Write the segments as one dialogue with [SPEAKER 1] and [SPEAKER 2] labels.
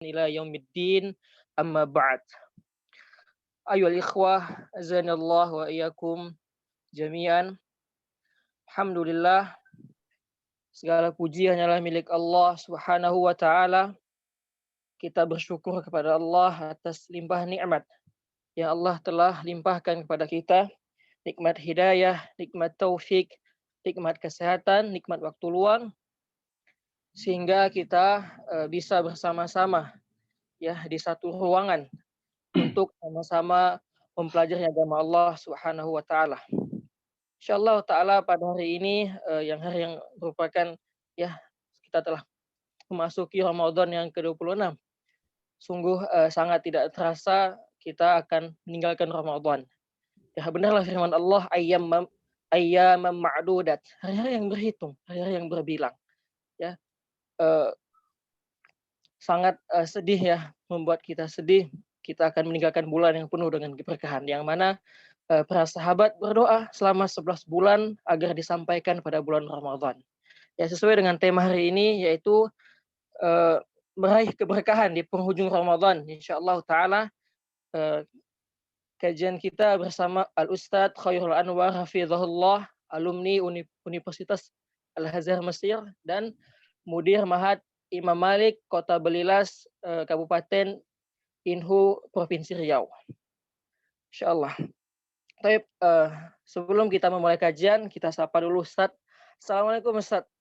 [SPEAKER 1] ila yaumiddin, amma ba'd. Ayyuhal ikhwah, azanallah wa iyyakum jami'an. Alhamdulillah, segala puji hanyalah milik Allah Subhanahu wa taala. Kita bersyukur kepada Allah atas limpah nikmat yang Allah telah limpahkan kepada kita, nikmat hidayah, nikmat taufik, nikmat kesehatan, nikmat waktu luang, sehingga kita bisa bersama-sama ya di satu ruangan untuk sama-sama mempelajari agama Allah Subhanahu wa taala. Insyaallah taala pada hari ini yang hari yang merupakan ya kita telah memasuki Ramadan yang ke-26. Sungguh sangat tidak terasa kita akan meninggalkan Ramadan. Ya benarlah firman Allah ayyaman ma'dudat, hari-hari yang berhitung, hari-hari yang berbilang. Ya, eh, sangat sedih ya, membuat kita sedih. Kita akan meninggalkan bulan yang penuh dengan keberkahan, yang mana para sahabat berdoa selama 11 bulan agar disampaikan pada bulan Ramadan. Ya sesuai dengan tema hari ini yaitu eh, meraih keberkahan di penghujung Ramadan. Insyaallah taala kajian kita bersama Al-Ustadz Khairul Anwar Hafizahullah, alumni Universitas Al-Azhar Mesir dan Mudir Mahat Imam Malik Kota Belilas, Kabupaten Inhu, Provinsi Riau. Insyaallah. Baik, sebelum kita memulai kajian, kita sapa dulu Ustadz. Assalamualaikum Ustadz.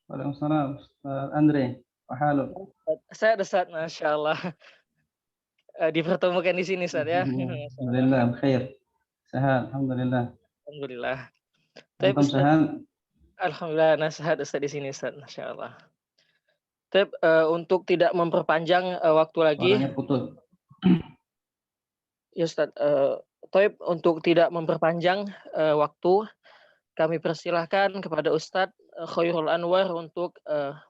[SPEAKER 2] Waalaikumsalam, Ustaz Andre. Halo.
[SPEAKER 1] Saya Ustadz, Masya Allah. Dipertemukan di sini Ustadz ya.
[SPEAKER 2] Alhamdulillah, khair. Sehat, alhamdulillah.
[SPEAKER 1] Alhamdulillah. Baik,
[SPEAKER 2] Antum
[SPEAKER 1] Ustadz.
[SPEAKER 2] sehat?
[SPEAKER 1] Alhamdulillah, sehat Ustadz di sini Ustadz, Masya Allah. Baik, untuk tidak memperpanjang waktu lagi.
[SPEAKER 2] Suaranya putus.
[SPEAKER 1] Ya Ustadz, Taib untuk tidak memperpanjang waktu, kami persilahkan kepada Ustadz Khairul Anwar untuk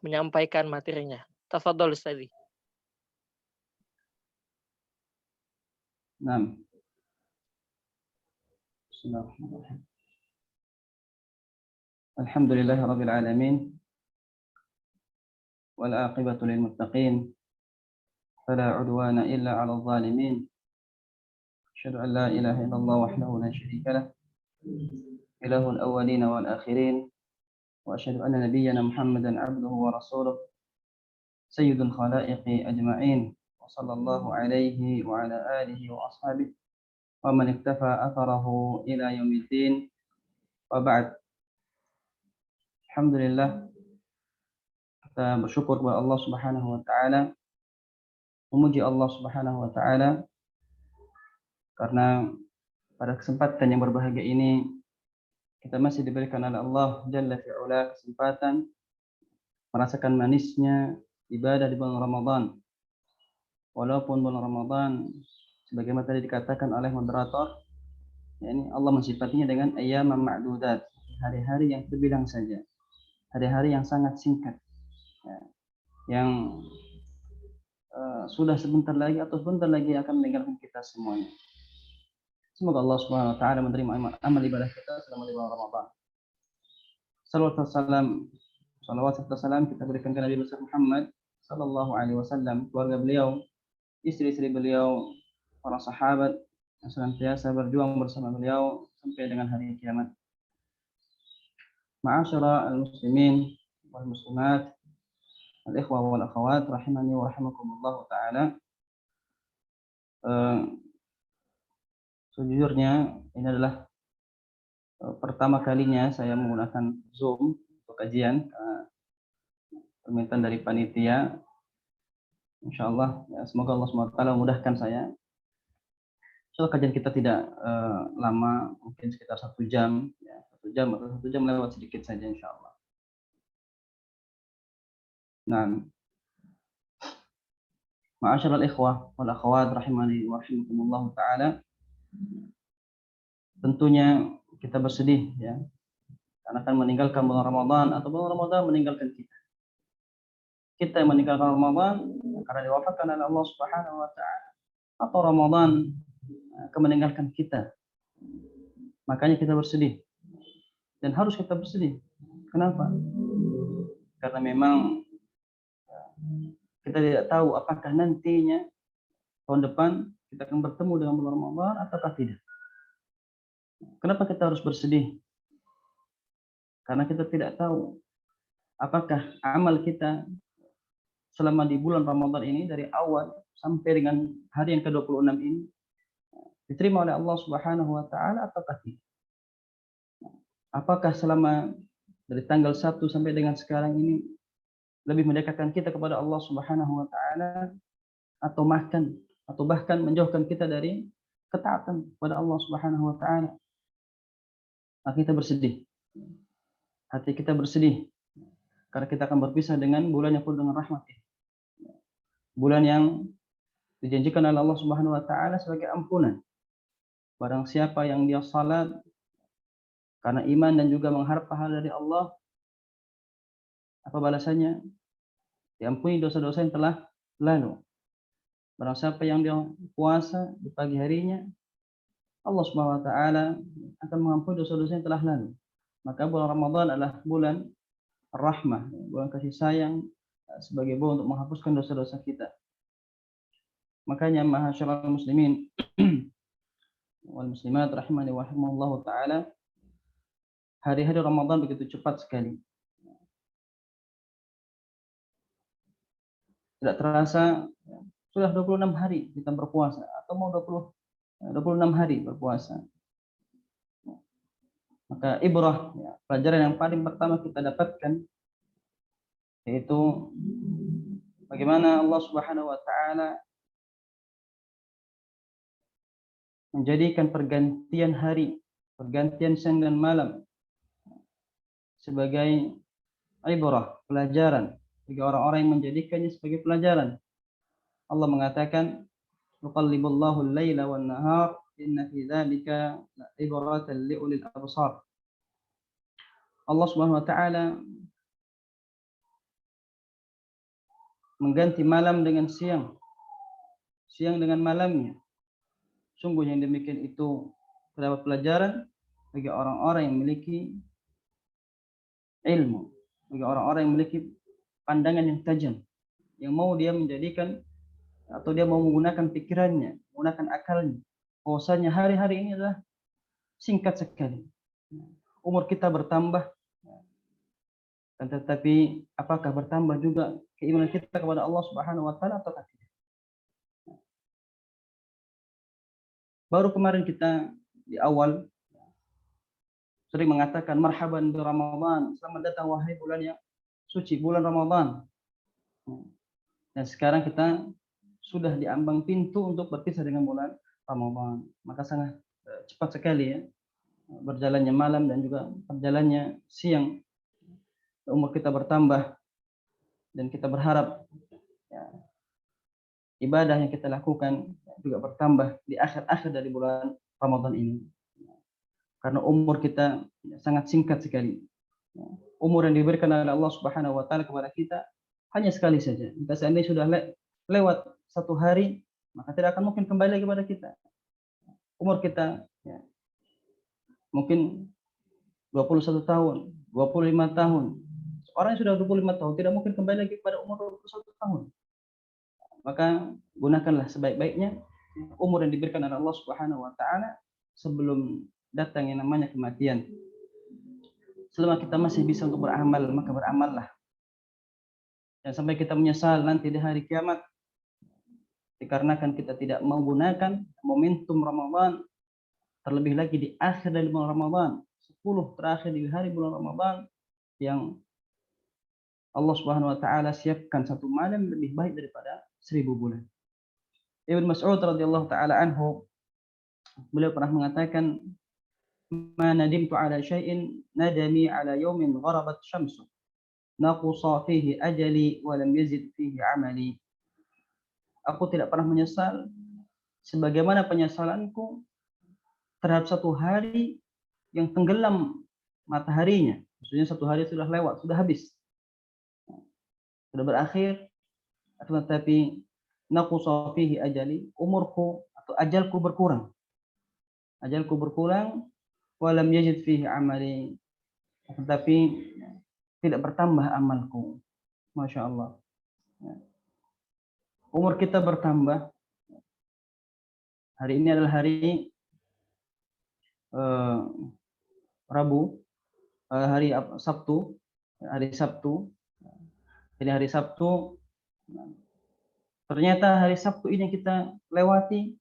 [SPEAKER 1] menyampaikan materinya. Tafadhol Ustadz.
[SPEAKER 2] Naam. Bismillahirrahmanirrahim. Alhamdulillahirabbil alamin. Wal aqibatu lil muttaqin. Fala 'udwana illa 'alal zalimin. Asyhadu an la ilaha illallah wahdahu la syarika lah. Ilahul awwalin wal akhirin. Wa asyhadu anna nabiyyana Muhammadan 'abduhu wa rasuluh. Sayyidul khalaiqi ajma'in. Wa sallallahu alaihi wa ala alihi wa ashabihi wa man iktafa atharahu ila yaumiddin. Wa ba'd. Alhamdulillah, kita bersyukur kepada Allah Subhanahu wa taala, memuji Allah Subhanahu wa taala karena pada kesempatan yang berbahagia ini kita masih diberikan oleh Allah Jalla fi'ula kesempatan merasakan manisnya ibadah di bulan Ramadan. Walaupun bulan Ramadan sebagaimana tadi dikatakan oleh moderator, yakni Allah mensifatinya dengan ayyaman ma'dudat, hari-hari yang terbilang saja, hari-hari yang sangat singkat, ya, yang sudah sebentar lagi atau sebentar lagi akan meninggalkan kita semuanya. Semoga Allah Subhanahu wa taala menerima amal ibadah kita selama di bulan Ramadan. Salawat serta salam kita berikan ke Nabi besar Muhammad sallallahu alaihi wasallam, keluarga beliau, istri-istri beliau, para sahabat yang senantiasa berjuang bersama beliau sampai dengan hari kiamat. Ma'asyara al-muslimin wal muslimat, al-ikhwah wal akhawat rahimani wa rahimakumullah taala. Sejujurnya ini adalah pertama kalinya saya menggunakan Zoom untuk kajian, permintaan dari panitia. Insyaallah, ya, semoga Allah SWT memudahkan saya. Insyaallah kajian kita tidak lama, mungkin sekitar 1 jam, ya, 1 jam atau 1 jam lewat sedikit saja insyaallah. Nah, ma'asyiral ikhwah wal akhwat rahimani wa rahimakumullah taala. Tentunya kita bersedih ya, karena akan meninggalkan bulan Ramadan atau bulan Ramadan meninggalkan kita. Kita yang meninggalkan Ramadan karena diwafatkan oleh Allah Subhanahu wa taala, atau Ramadan akan meninggalkan kita. Makanya kita bersedih. Dan harus kita bersedih. Kenapa? Karena memang kita tidak tahu apakah nantinya tahun depan kita akan bertemu dengan bulan Ramadan ataukah tidak. Kenapa kita harus bersedih? Karena kita tidak tahu apakah amal kita selama di bulan Ramadan ini dari awal sampai dengan hari yang ke-26 ini diterima oleh Allah Subhanahu wa taala ataukah tidak. Apakah selama dari tanggal 1 sampai dengan sekarang ini lebih mendekatkan kita kepada Allah Subhanahu wa taala atau bahkan menjauhkan kita dari ketaatan kepada Allah Subhanahu wa taala. Maka kita bersedih. Hati kita bersedih karena kita akan berpisah dengan bulan yang penuh dengan rahmat. Bulan yang dijanjikan oleh Allah Subhanahu wa taala sebagai ampunan. Barang siapa yang dia salat karena iman dan juga mengharap pahala dari Allah, apa balasannya? Diampuni dosa-dosa yang telah lalu. Barang siapa yang dia puasa di pagi harinya, Allah Subhanahu wa taala akan mengampuni dosa-dosa yang telah lalu. Maka bulan Ramadan adalah bulan rahmah, bulan kasih sayang sebagai bulan untuk menghapuskan dosa-dosa kita. Makanya ma'asyiral muslimin wal muslimat rahimani wa rahimakumullah taala, hari-hari Ramadan begitu cepat sekali. Tidak terasa sudah 26 hari kita berpuasa atau mau 26 hari berpuasa. Maka ibrah, pelajaran yang paling pertama kita dapatkan yaitu bagaimana Allah Subhanahu wa taala menjadikan pergantian hari, pergantian siang dan malam sebagai ibrah, pelajaran bagi orang-orang yang menjadikannya sebagai pelajaran. Allah mengatakan, "Yuqallibullahu al-laila wan-nahar, inna fi dzalika la'ibratan liulil absar." Allah Subhanahu wa taala mengganti malam dengan siang, siang dengan malamnya. Sungguh yang demikian itu terdapat pelajaran bagi orang-orang yang memiliki ilmu, bagi orang-orang yang memiliki pandangan yang tajam, yang mau dia menjadikan atau dia mau menggunakan pikirannya, menggunakan akalnya. Bahwasanya hari-hari ini adalah singkat sekali. Umur kita bertambah, dan tetapi apakah bertambah juga keimanan kita kepada Allah Subhanahu wa taala atau tidak? Baru kemarin kita di awal sering mengatakan marhaban bi Ramadan, selamat datang wahai bulan yang suci, bulan Ramadan. Dan sekarang kita sudah di ambang pintu untuk berpisah dengan bulan Ramadan. Maka sangat cepat sekali ya berjalannya malam dan juga berjalannya siang. Umur kita bertambah dan kita berharap ya, ibadah yang kita lakukan juga bertambah di akhir-akhir dari bulan Ramadan ini. Karena umur kita sangat singkat sekali. Umur yang diberikan oleh Allah Subhanahu wa taala kepada kita hanya sekali saja. Jika seandainya sudah lewat satu hari, maka tidak akan mungkin kembali lagi kepada kita. Umur kita ya, mungkin 21 tahun, 25 tahun. Orang yang sudah 25 tahun tidak mungkin kembali lagi kepada umur 21 tahun. Maka gunakanlah sebaik-baiknya umur yang diberikan oleh Allah Subhanahu wa taala sebelum datang yang namanya kematian. Selama kita masih bisa untuk beramal, maka beramallah. Dan sampai kita menyesal nanti di hari kiamat dikarenakan kita tidak menggunakan momentum Ramadan, terlebih lagi di akhir dari bulan Ramadan, 10 terakhir di hari bulan Ramadan yang Allah Subhanahu wa taala siapkan satu malam lebih baik daripada 1000 bulan. Ibnu Mas'ud radhiyallahu taala anhu beliau pernah mengatakan, "Ma nadimtu ala syai'in nadami ala yawmin gharabat syamsu. Naqusa fihi ajali wa lam yazid fihi amali." Aku tidak pernah menyesal sebagaimana penyesalanku terhadap satu hari yang tenggelam mataharinya. Maksudnya satu hari sudah lewat, sudah habis. Sudah berakhir, akan tetapi naqusa fihi ajali, umurku atau ajalku berkurang. Ajalku berkurang, walam yajid fihi amali, tetapi tidak bertambah amalku. Masya Allah. umur kita bertambah. Hari ini adalah hari Rabu, hari Sabtu, hari Sabtu. Jadi hari Sabtu, ternyata hari Sabtu ini kita lewati,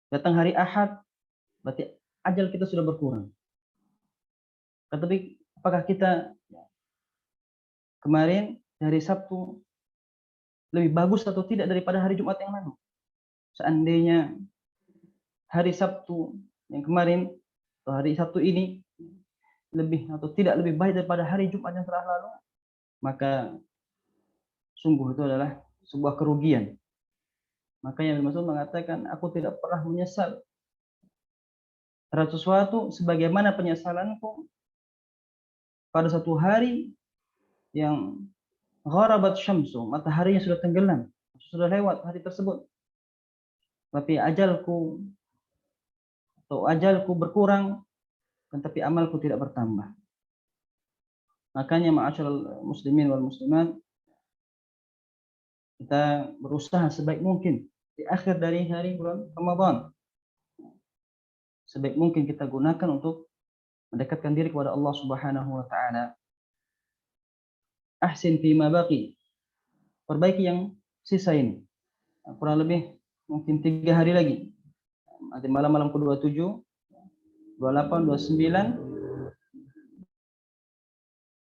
[SPEAKER 2] datang hari Ahad, berarti ajal kita sudah berkurang. Tetapi apakah kita kemarin hari Sabtu lebih bagus atau tidak daripada hari Jumat yang lalu? Seandainya hari Sabtu yang kemarin atau hari Sabtu ini lebih atau tidak lebih baik daripada hari Jumat yang telah lalu, maka sungguh itu adalah sebuah kerugian. Makanya Nabi Muhammad mengatakan, aku tidak pernah menyesal terhadap sesuatu sebagaimana penyesalanku pada satu hari yang gharabat syamsu, mataharinya sudah tenggelam, sudah lewat hari tersebut, tapi ajalku berkurang, tetapi amalku tidak bertambah. Makanya ma'asyiral muslimin wal muslimat, kita berusaha sebaik mungkin di akhir dari hari bulan Ramadan, sebaik mungkin kita gunakan untuk mendekatkan diri kepada Allah Subhanahu wa taala. Ahsin fi ma baqi, perbaiki yang sisa ini. Kurang lebih mungkin 3 hari lagi. Nanti malam-malam ke-27, 28, 29,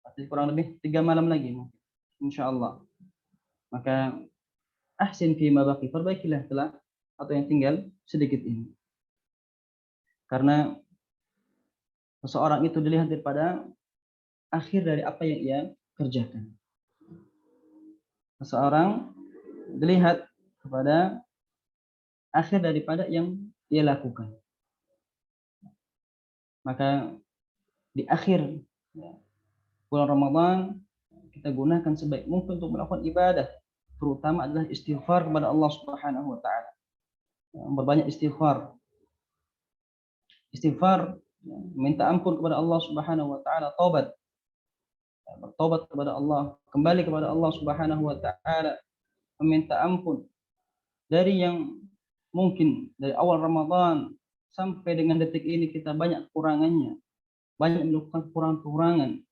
[SPEAKER 2] berarti kurang lebih 3 malam lagi mungkin, insyaallah. Maka ahsin fi ma baqi, perbaikilah telah atau yang tinggal sedikit ini. Karena seseorang itu dilihat daripada akhir dari apa yang ia kerjakan. Seseorang dilihat kepada akhir daripada yang ia lakukan. Maka di akhir bulan Ramadan kita gunakan sebaik mungkin untuk melakukan ibadah, terutama adalah istighfar kepada Allah Subhanahu wa taala. Berbanyak istighfar. Istighfar, minta ampun kepada Allah Subhanahu wa taala, taubat. Bertobat kepada Allah, kembali kepada Allah Subhanahu wa taala, meminta ampun dari yang mungkin dari awal Ramadan sampai dengan detik ini kita banyak kekurangannya, banyak melakukan kekurangan,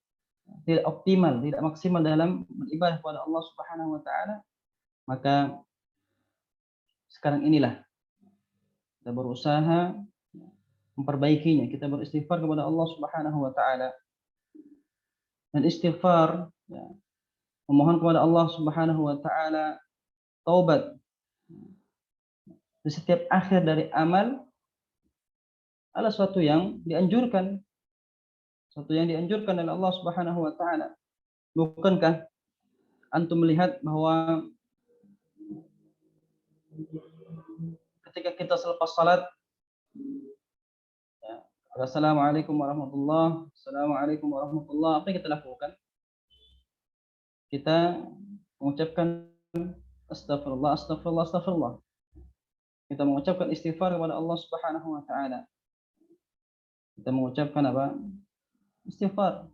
[SPEAKER 2] tidak optimal, tidak maksimal dalam beribadah kepada Allah Subhanahu wa taala. Maka sekarang inilah kita berusaha memperbaikinya, kita beristighfar kepada Allah Subhanahu wa taala. Dan istighfar, memohon kepada Allah Subhanahu wa taala taubat di setiap akhir dari amal adalah suatu yang dianjurkan, oleh Allah Subhanahu wa taala. Bukankah antum melihat bahwa ketika kita selepas salat, Assalamualaikum warahmatullahi, Assalamualaikum warahmatullahi, apa yang kita lakukan? Kita mengucapkan astagfirullah, astagfirullah, astagfirullah. Kita mengucapkan istighfar kepada Allah Subhanahu wa taala. Kita mengucapkan apa? Istighfar.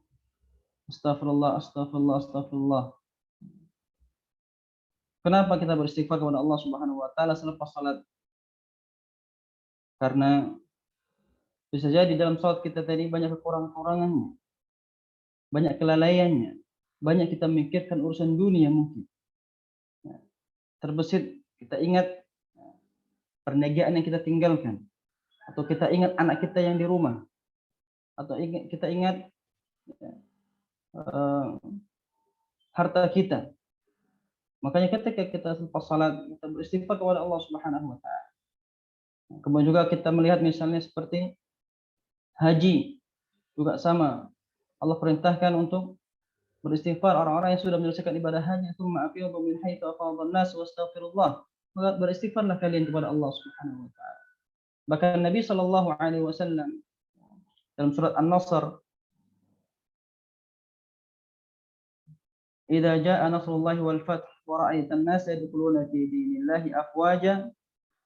[SPEAKER 2] Astagfirullah, astagfirullah, astagfirullah. Kenapa kita beristighfar kepada Allah Subhanahu wa taala selepas salat? Karena bisa jadi dalam salat kita tadi banyak kekurangan-kekurangannya, banyak kelalaiannya, banyak kita memikirkan urusan dunia mungkin. Terbesit, kita ingat perniagaan yang kita tinggalkan, atau kita ingat anak kita yang di rumah, atau kita ingat harta kita. Makanya ketika kita selepas salat, kita beristighfar kepada Allah Subhanahu wa taala. Kemudian juga kita melihat misalnya seperti haji, juga sama. Allah perintahkan untuk beristighfar orang-orang yang sudah menyelesaikan ibadah haji, tsumma afidu min haitsu afadha an-nas wastaghfirullah. Maka beristighfarlah kalian kepada Allah Subhanahu wa taala. Bahkan Nabi sallallahu alaihi wasallam dalam surat An-Nasr, "Idza jaa nasrullahi wal fath wa ra'aitan nasa yadkhuluna fi dinillahi afwaja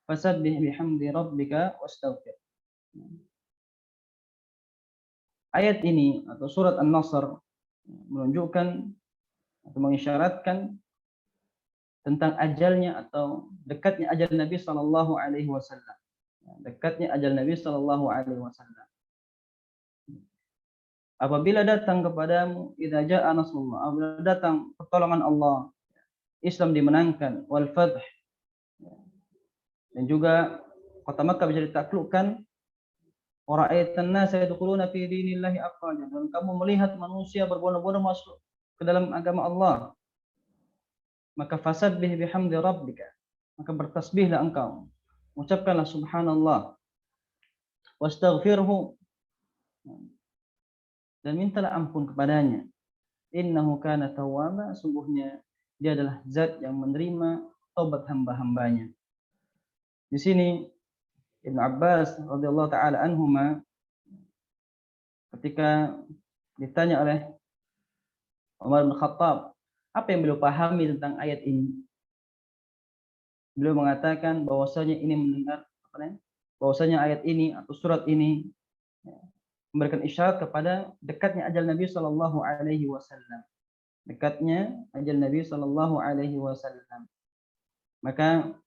[SPEAKER 2] fasabbih bihamdi rabbika wastaghfir." Ayat ini atau surat An-Nasr menunjukkan atau mengisyaratkan tentang ajalnya atau dekatnya ajal Nabi Shallallahu Alaihi Wasallam. Dekatnya ajal Nabi Shallallahu Alaihi Wasallam. Apabila datang kepadamu, idza jaa nasrullah, apabila datang pertolongan Allah, Islam dimenangkan, wal fath, dan juga kota Makkah bisa ditaklukkan, wa ra'aitan nasa yadkhuluna fi dinillahi afwaja, dan kamu melihat manusia berbondong-bondong masuk ke dalam agama Allah, maka fasabbih bihamdi rabbika, maka bertasbihlah engkau, ucapkanlah subhanallah, wastaghfirhu, dan mintalah ampun kepadanya. Innahu kana tawwaba, sungguhnya dia adalah zat yang menerima taubat hamba-hambanya. Di sini Ibnu Abbas radhiyallahu taala anhuma ketika ditanya oleh Umar bin Khattab, apa yang beliau pahami tentang ayat ini? Beliau mengatakan bahwasanya ini mendengar bahwasanya ayat ini atau surat ini memberikan isyarat kepada dekatnya ajal Nabi Shallallahu Alaihi Wasallam, dekatnya ajal Nabi Shallallahu Alaihi Wasallam. Maka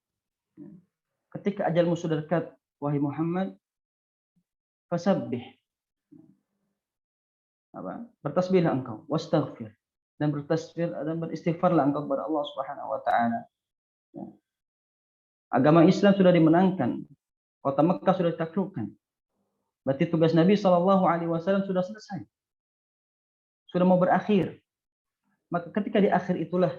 [SPEAKER 2] ketika ajalmu sudah dekat, wahai Muhammad, fasabbih, bertasbihlah engkau, wastaghfir, dan bertasbih dan beristighfarlah engkau kepada Allah Subhanahu Wa Taala. Agama Islam sudah dimenangkan, kota Mekah sudah ditaklukkan. Berarti tugas Nabi Shallallahu Alaihi Wasallam sudah selesai, sudah mau berakhir. Maka ketika di akhir itulah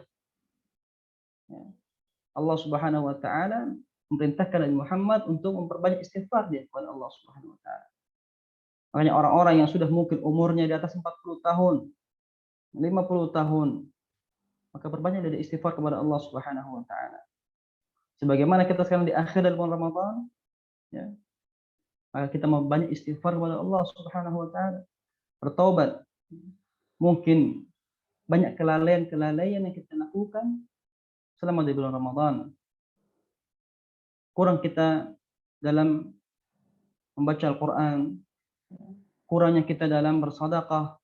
[SPEAKER 2] Allah Subhanahu Wa Taala memerintahkan Nabi Muhammad untuk memperbanyak istighfar dia kepada Allah Subhanahu Wa Taala. Makanya orang-orang yang sudah mungkin umurnya di atas 40 tahun, 50 tahun, maka perbanyak dari istighfar kepada Allah Subhanahu Wa Taala. Sebagaimana kita sekarang di akhir dari bulan Ramadan, ya, maka kita mau banyak istighfar kepada Allah Subhanahu Wa Taala, bertaubat. Mungkin banyak kelalaian yang kita lakukan selama di bulan Ramadan. Kurang kita dalam membaca Al-Quran, kurangnya kita dalam bersedekah,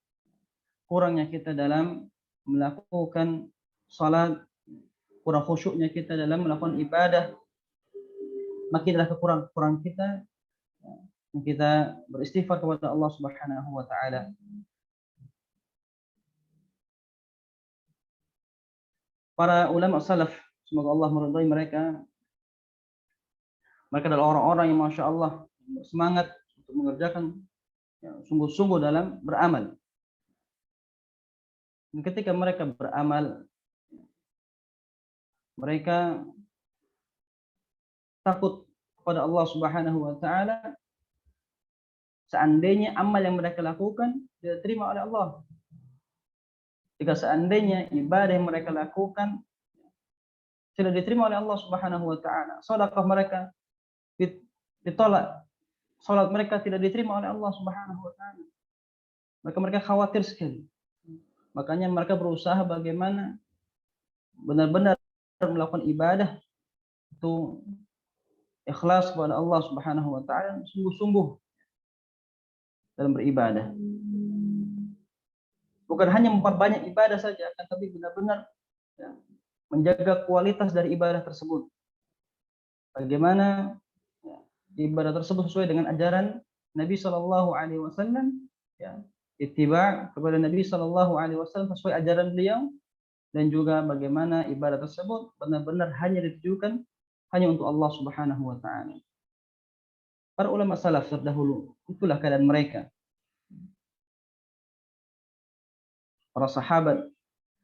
[SPEAKER 2] kurangnya kita dalam melakukan salat, kurang khusyuknya kita dalam melakukan ibadah. Makin adalah kekurangan kita, kita beristighfar kepada Allah Subhanahu Wa Taala. Para ulama salaf, semoga Allah meridhai mereka. Mereka adalah orang-orang yang masya Allah bersemangat untuk mengerjakan sungguh-sungguh dalam beramal. Dan ketika mereka beramal, mereka takut kepada Allah Subhanahu Wa Taala. Seandainya amal yang mereka lakukan tidak diterima oleh Allah, jika seandainya ibadah yang mereka lakukan tidak diterima oleh Allah Subhanahu Wa Taala, sedekah mereka ditolak, salat mereka tidak diterima oleh Allah Subhanahu Wa Taala, maka mereka khawatir sekali. Makanya mereka berusaha bagaimana benar-benar melakukan ibadah itu ikhlas kepada Allah Subhanahu Wa Taala, sungguh-sungguh dalam beribadah. Bukan hanya memperbanyak ibadah saja, akan tapi benar-benar menjaga kualitas dari ibadah tersebut. Bagaimana ibadah tersebut sesuai dengan ajaran Nabi Shallallahu Alaihi Wasallam, ittiba kepada Nabi Shallallahu Alaihi Wasallam sesuai ajaran beliau, dan juga bagaimana ibadah tersebut benar-benar hanya ditujukan hanya untuk Allah Subhanahu Wa Taala. Para ulama salaf terdahulu itulah keadaan mereka. Para sahabat,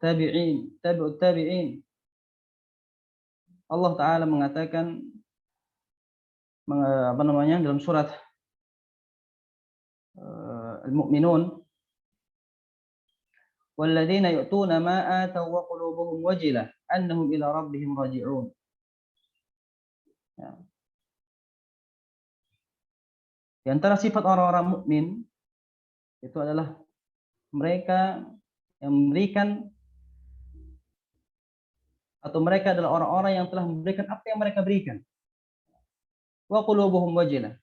[SPEAKER 2] tabi'in, tabi'ut tabi'in. Allah Ta'ala mengatakan dalam surat Al-Mu'minun, walladzina yu'tuna ma ataw wa qulubuhum wajilah annahum ila rabbihim raji'un. Di antara sifat orang-orang mukmin itu adalah mereka yang memberikan, atau mereka adalah orang-orang yang telah memberikan apa yang mereka berikan. Wa qulubuhum wajilah,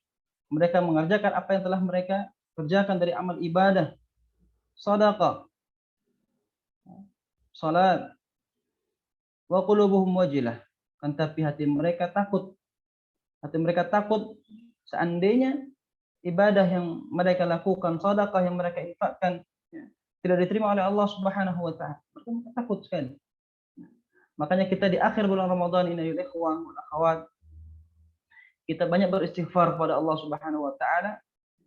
[SPEAKER 2] mereka mengerjakan apa yang telah mereka kerjakan dari amal ibadah, sedekah, salat, wa qulubuhum wajilah, kan tapi hati mereka takut. Hati mereka takut seandainya ibadah yang mereka lakukan, sedekah yang mereka infakkan, ya, tidak diterima oleh Allah Subhanahu wa taala. Mereka takut sekali. Makanya kita di akhir bulan Ramadan ini, ayuhal ikhwan wal akhwat, kita banyak beristighfar kepada Allah Subhanahu wa taala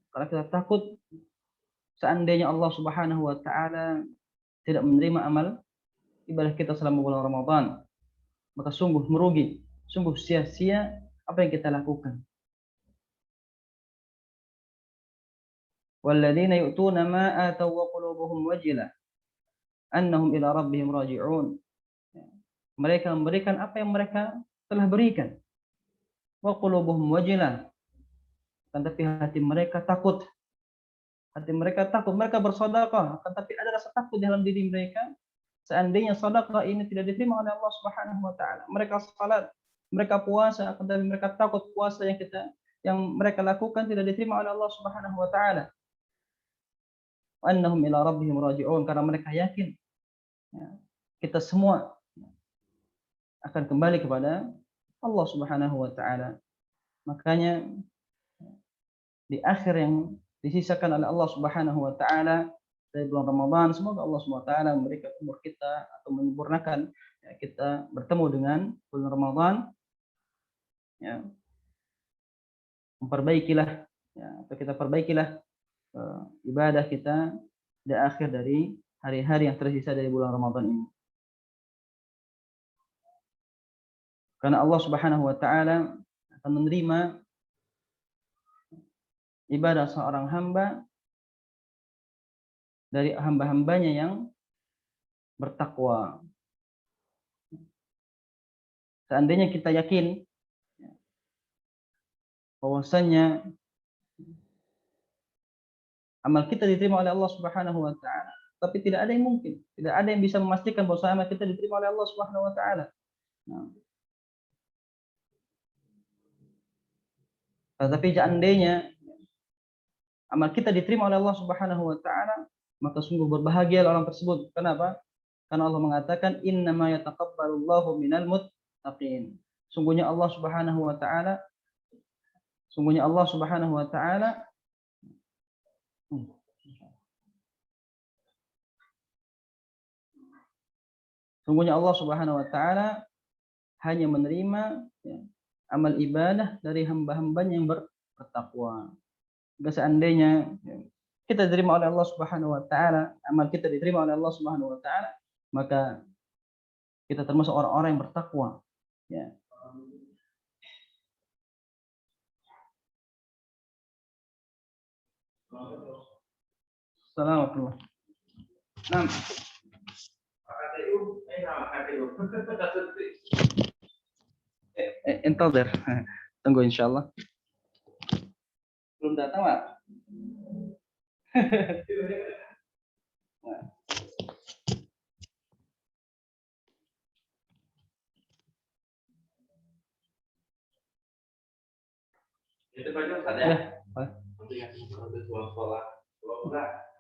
[SPEAKER 2] karena kita takut seandainya Allah Subhanahu wa taala tidak menerima amal ibadah kita selama bulan Ramadan, maka sungguh merugi, sungguh sia-sia apa yang kita lakukan. Walladzina yu'tuna ma ataw wa qulubuhum wajilah annahum ila rabbihim raji'un. Mereka memberikan apa yang mereka telah berikan. Wa qulubuhum wajilah, tapi hati mereka takut. Hati mereka takut, mereka bersedekah, tapi ada rasa takut dalam diri mereka seandainya sedekah ini tidak diterima oleh Allah Subhanahu wa taala. Mereka salat, mereka puasa, tapi mereka takut puasa yang mereka lakukan tidak diterima oleh Allah Subhanahu wa taala. Wa annahum ila rabbihim raji'un, karena mereka yakin, ya, kita semua akan kembali kepada Allah Subhanahu wa taala. Makanya di akhir yang disisakan oleh Allah Subhanahu wa taala dari bulan Ramadan, semoga Allah Subhanahu wa taala memberikan umur kita atau menyempurnakan, ya, kita bertemu dengan bulan Ramadan, ya, memperbaikilah, ya, atau kita perbaikilah ibadah kita di akhir dari hari-hari yang tersisa dari bulan Ramadan ini. Karena Allah Subhanahu wa taala akan menerima ibadah seorang hamba dari hamba-hambanya yang bertakwa. Seandainya kita yakin bahwasanya amal kita diterima oleh Allah Subhanahu wa taala, tapi tidak ada yang mungkin, tidak ada yang bisa memastikan bahwa amal kita diterima oleh Allah Subhanahu wa taala. Nah, tetapi seandainya amal kita diterima oleh Allah Subhanahu wa taala, maka sungguh berbahagia orang tersebut. Kenapa? Karena Allah mengatakan innama yataqabbalullahu minal muttaqin. Sungguhnya Allah Subhanahu wa taala hanya menerima, ya, amal ibadah dari hamba-hambanya yang bertakwa. Jika seandainya, ya, kita diterima oleh Allah Subhanahu wa taala, amal kita diterima oleh Allah Subhanahu wa taala, maka kita termasuk orang-orang yang bertakwa, ya. Assalamualaikum. Nah, entar tunggu insyaallah. Belum datang, Pak. Itu banyak ya.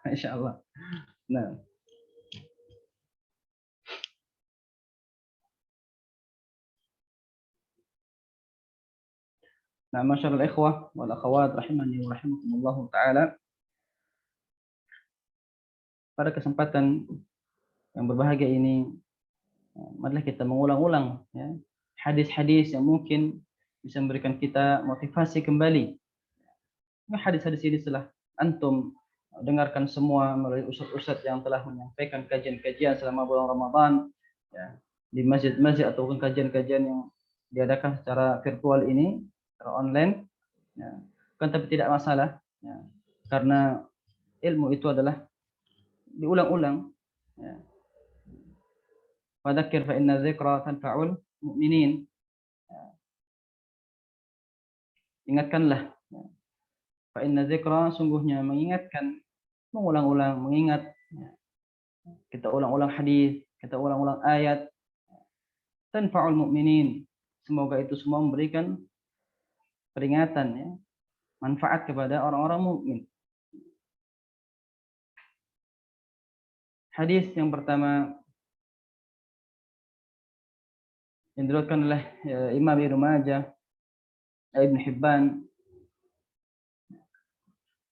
[SPEAKER 2] Insyaallah. Nah. Nah, masyaallah ikhwah wal akhwat rahimani wa rahimakumullah taala. Pada kesempatan yang berbahagia ini, marilah kita mengulang-ulang, ya, hadis-hadis yang mungkin bisa memberikan kita motivasi kembali. Hadis-hadis ini telah antum dengarkan semua melalui ustadz-ustadz yang telah menyampaikan kajian-kajian selama bulan Ramadan, ya, di masjid-masjid ataupun kajian-kajian yang diadakan secara virtual ini, secara online, ya. Kan tapi tidak masalah, ya, karena ilmu itu adalah diulang-ulang, ya. Fadzakir fa inna dzikra tanfa'ul mu'minin. Ingatkanlah, ya. Fa inna dzikra, sungguhnya mengingatkan, mengulang-ulang, mengingat, ya. Kita ulang-ulang hadis, kita ulang-ulang ayat, tanfa'ul mu'minin. Semoga itu semua memberikan peringatan, ya, manfaat kepada orang-orang mukmin. Hadis yang pertama yang diriwayatkan oleh Imam Ibnu Majah, Ibnu Hibban.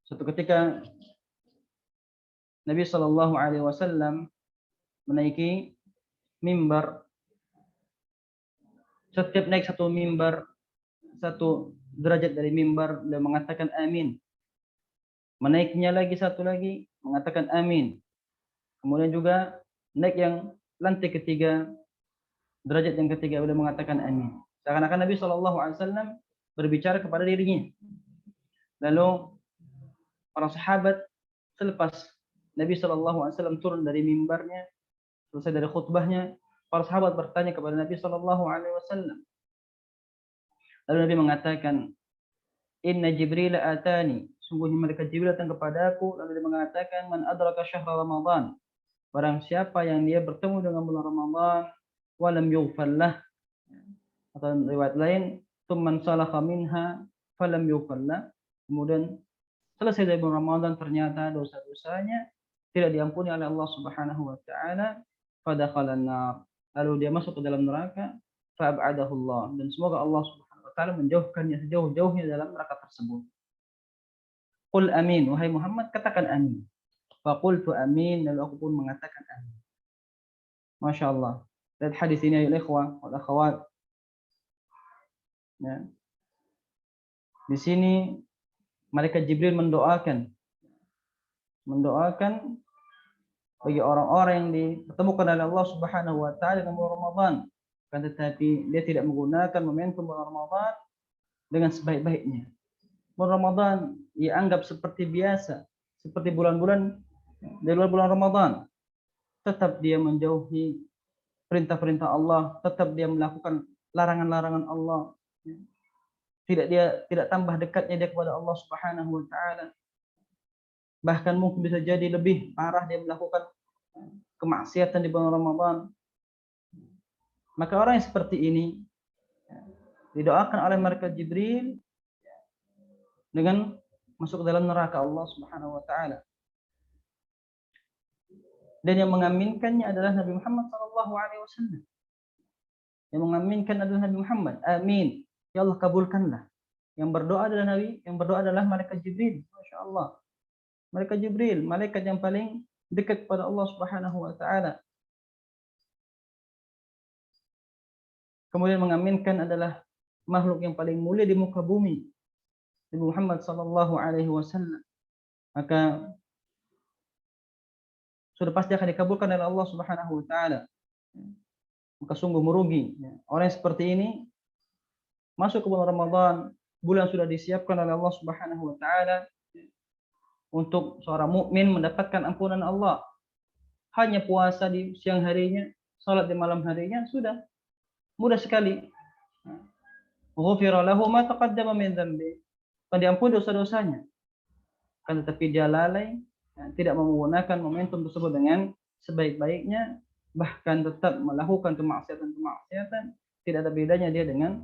[SPEAKER 2] Suatu ketika Nabi Shallallahu Alaihi Wasallam menaiki mimbar. Setiap naik satu mimbar, satu derajat dari mimbar, dia mengatakan amin. Menaiknya lagi satu lagi, mengatakan amin. Kemudian juga naik yang lantai ketiga, derajat yang ketiga, beliau mengatakan amin. Seakan-akan Nabi Shallallahu Alaihi Wasallam berbicara kepada dirinya. Lalu para sahabat selepas Nabi Shallallahu Alaihi Wasallam turun dari mimbarnya, selesai dari khutbahnya, para sahabat bertanya kepada Nabi Shallallahu Alaihi Wasallam. Lalu Nabi mengatakan, Inna Jibril atani, sungguhnya malaikat Jibril datang kepadaku. Lalu dia mengatakan, man adraka syahra Ramadan, barang siapa yang dia bertemu dengan bulan Ramadan, walam yughfallah, atau riwayat lain, tumman salakha minha falam yughfallah, kemudian selesai dari bulan Ramadan ternyata dosa-dosanya tidak diampuni oleh Allah Subhanahu wa taala, fadakhalan nar, lalu dia masuk ke dalam neraka, fa'ab'adahu Allah, dan semoga Allah Subhanahu wa taala menjauhkannya sejauh-jauhnya dalam neraka tersebut. Qul amin, wahai Muhammad, katakan amin. Faqultu amin, lalu aku pun mengatakan amin. Masya Allah. Lihat hadis ini ya ikhwah wal akhwat. Ya. Di sini malaikat Jibril mendoakan bagi orang-orang yang dipertemukan oleh Allah Subhanahu wa taala dalam bulan Ramadan, kan tetapi dia tidak menggunakan momentum bulan Ramadan dengan sebaik-baiknya. Bulan Ramadan ia anggap seperti biasa, seperti bulan-bulan di luar bulan Ramadan. Tetap dia menjauhi perintah-perintah Allah, tetap dia melakukan larangan-larangan Allah. Tidak tambah dekatnya dia kepada Allah Subhanahu wa taala. Bahkan mungkin bisa jadi lebih parah dia melakukan kemaksiatan di bulan Ramadan. Maka orang yang seperti ini didoakan oleh malaikat Jibril dengan masuk ke dalam neraka Allah Subhanahu wa taala. Dan yang mengaminkannya adalah Nabi Muhammad sallallahu alaihi wasallam. Yang mengaminkan adalah Nabi Muhammad. Amin. Ya Allah kabulkanlah. Yang berdoa adalah Nabi, yang berdoa adalah malaikat Jibril. Masya Allah. Malaikat Jibril, malaikat yang paling dekat kepada Allah Subhanahu wa taala. Kemudian mengaminkan adalah makhluk yang paling mulia di muka bumi, Nabi Muhammad sallallahu alaihi wasallam. Maka sudah pasti akan dikabulkan oleh Allah Subhanahu wa taala. Maka sungguh merugi orang yang seperti ini masuk ke bulan Ramadan, bulan sudah disiapkan oleh Allah Subhanahu wa taala untuk seorang mukmin mendapatkan ampunan Allah. Hanya puasa di siang harinya, salat di malam harinya, sudah mudah sekali. Ghufira lahu ma taqaddama min dzambi. Diampuni dosa-dosanya. Kan tetapi dia lalai, tidak menggunakan momentum tersebut dengan sebaik-baiknya, bahkan tetap melakukan kemaksiatan, tidak ada bedanya dia dengan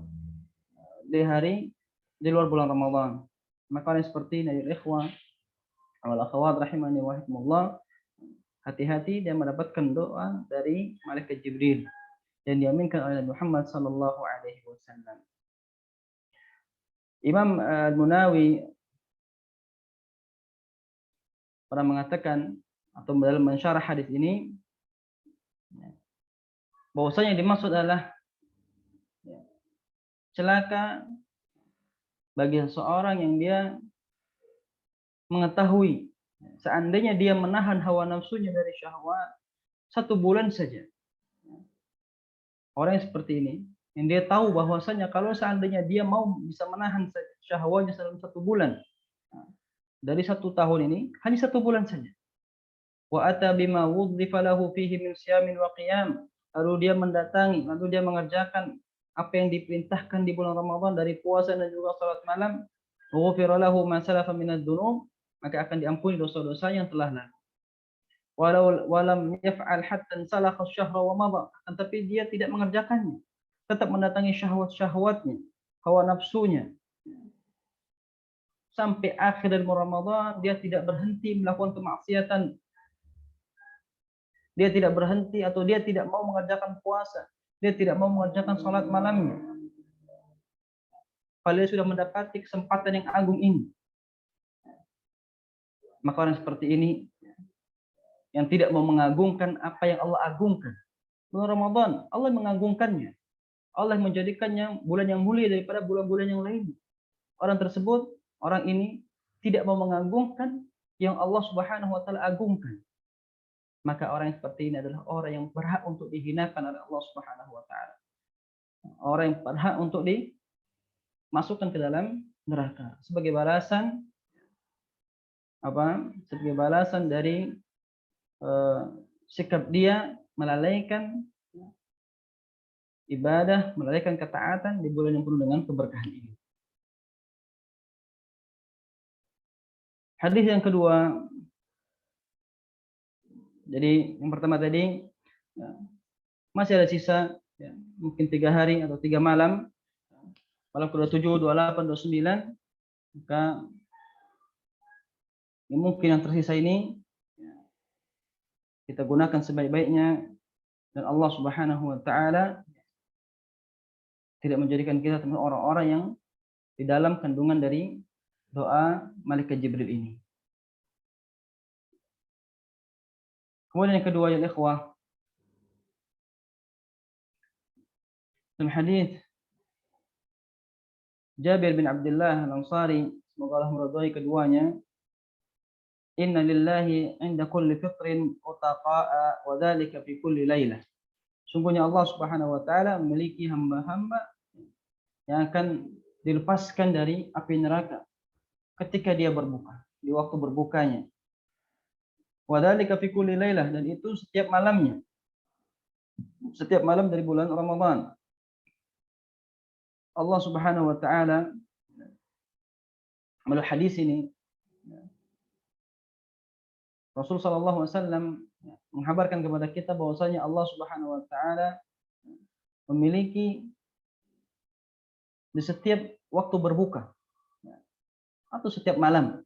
[SPEAKER 2] di hari di luar bulan Ramadan. Maka orang seperti ini, ikhwah wal akhwat rahimani wa rahimakumullah, hati-hati dia mendapatkan doa dari malaikat Jibril dan diaminkan oleh Muhammad sallallahu alaihi wasallam. Imam Al-Munawi pernah mengatakan atau dalam mensyarah hadis ini bahwasanya yang dimaksud adalah celaka bagi seseorang yang dia mengetahui seandainya dia menahan hawa nafsunya dari syahwat 1 bulan saja. Orang yang seperti ini, yang dia tahu bahwasanya kalau seandainya dia mau bisa menahan syahwatnya dalam 1 bulan, dari 1 tahun ini hanya 1 bulan saja. Wa ata bima wudhifa lahu fihi min siyamin wa qiyam. Lalu dia mendatangi, lalu dia mengerjakan apa yang diperintahkan di bulan Ramadan dari puasa dan juga salat malam. Ghufira lahu ma salafa minadz dzunub, maka akan diampuni dosa-dosa yang telah lalu. Walam yaf'al hatta salakha asy-syahra wa madha, tetapi dia tidak mengerjakannya, tetap mendatangi syahwat-syahwatnya, hawa nafsunya. Sampai akhir dari Ramadan dia tidak berhenti melakukan kemaksiatan. Dia tidak berhenti atau dia tidak mau mengerjakan puasa. dia tidak mau mengerjakan sholat malamnya, padahal dia sudah mendapati kesempatan yang agung ini. Maka orang seperti ini yang tidak mau mengagungkan apa yang Allah agungkan. Bulan Ramadan, Allah mengagungkannya. Allah menjadikannya bulan yang mulia daripada bulan-bulan yang lain. Orang tersebut, orang ini tidak mau mengagungkan yang Allah Subhanahu wa taala agungkan. Maka orang yang seperti ini adalah orang yang berhak untuk dihinakan oleh Allah Subhanahu wa taala. Orang yang berhak untuk dimasukkan ke dalam neraka sebagai balasan Sebagai balasan dari sikap dia melalaikan ibadah, melalaikan ketaatan di bulan yang penuh dengan keberkahan ini. Hadis yang kedua, jadi yang pertama tadi masih ada sisa mungkin 3 hari atau 3 malam, malam ke-27, 28, 29, maka mungkin yang tersisa ini kita gunakan sebaik-baiknya, dan Allah Subhanahu wa taala tidak menjadikan kita termasuk orang-orang yang di dalam kandungan dari doa malaikat Jibril ini. Kemudian yang kedua ya ikhwah, dalam hadis Jabir bin Abdullah Al-Ansari, semoga Allah meridhai keduanya, inna lillahi 'inda kulli fitrin utaqa'a wa dzalika fi kulli lailah. Sungguhnya Allah Subhanahu wa taala memiliki hamba-hamba yang akan dilepaskan dari api neraka ketika dia berbuka, di waktu berbukanya. Wa dzalika fi kulli lailah, dan itu setiap malamnya. Setiap malam dari bulan Ramadan. Allah Subhanahu wa taala melalui hadis ini, Rasul sallallahu alaihi wasallam menghabarkan kepada kita bahwasanya Allah Subhanahu wa taala memiliki di setiap waktu berbuka atau setiap malam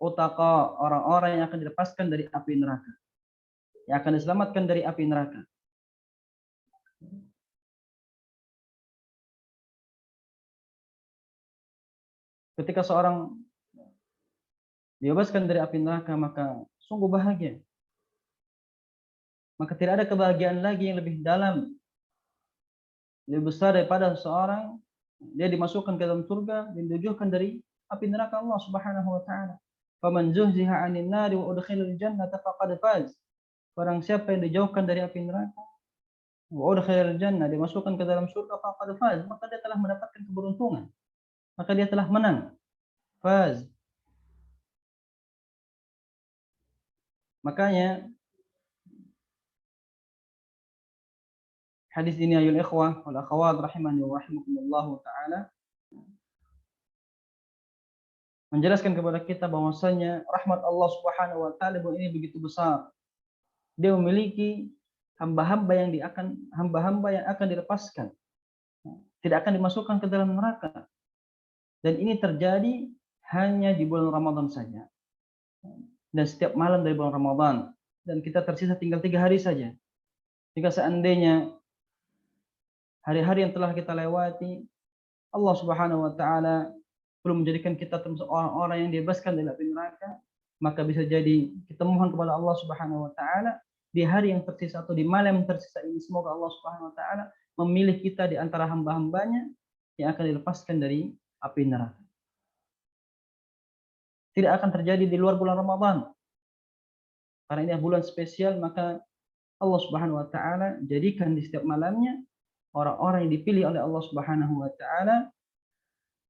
[SPEAKER 2] utaqa, orang-orang yang akan dilepaskan dari api neraka, yang akan diselamatkan dari api neraka. Ketika seorang dibebaskan dari api neraka, maka sungguh bahagia. Maka tidak ada kebahagiaan lagi yang lebih dalam, lebih besar daripada seorang dia dimasukkan ke dalam surga dan dijauhkan dari api neraka Allah Subhanahu wa taala. Faman zuhziha 'anil nari wa udkhilal jannata faqad faz. Barang siapa yang dijauhkan dari api neraka, wa udkhilal jannah, dimasukkan ke dalam surga, faqad faz, maka dia telah mendapatkan keberuntungan. Maka dia telah menang. Faz. Makanya hadis ini ayol ikhwah wal akhwat rahimani wa rahimakumullah taala menjelaskan kepada kita bahwasanya rahmat Allah Subhanahu wa taala ini begitu besar. Dia memiliki hamba-hamba yang akan dilepaskan, tidak akan dimasukkan ke dalam neraka. Dan ini terjadi hanya di bulan Ramadan saja. Dan setiap malam dari bulan Ramadan, dan kita tersisa tinggal 3 hari saja. Jika seandainya hari-hari yang telah kita lewati, Allah Subhanahu wa taala belum menjadikan kita termasuk orang-orang yang dibebaskan dari api neraka, maka bisa jadi kita mohon kepada Allah Subhanahu wa taala di hari yang tersisa atau di malam yang tersisa ini, semoga Allah Subhanahu wa taala memilih kita di antara hamba-hambanya yang akan dilepaskan dari api neraka. Tidak akan terjadi di luar bulan Ramadan. Karena ini bulan spesial, maka Allah Subhanahu wa taala jadikan di setiap malamnya orang-orang yang dipilih oleh Allah Subhanahu wa taala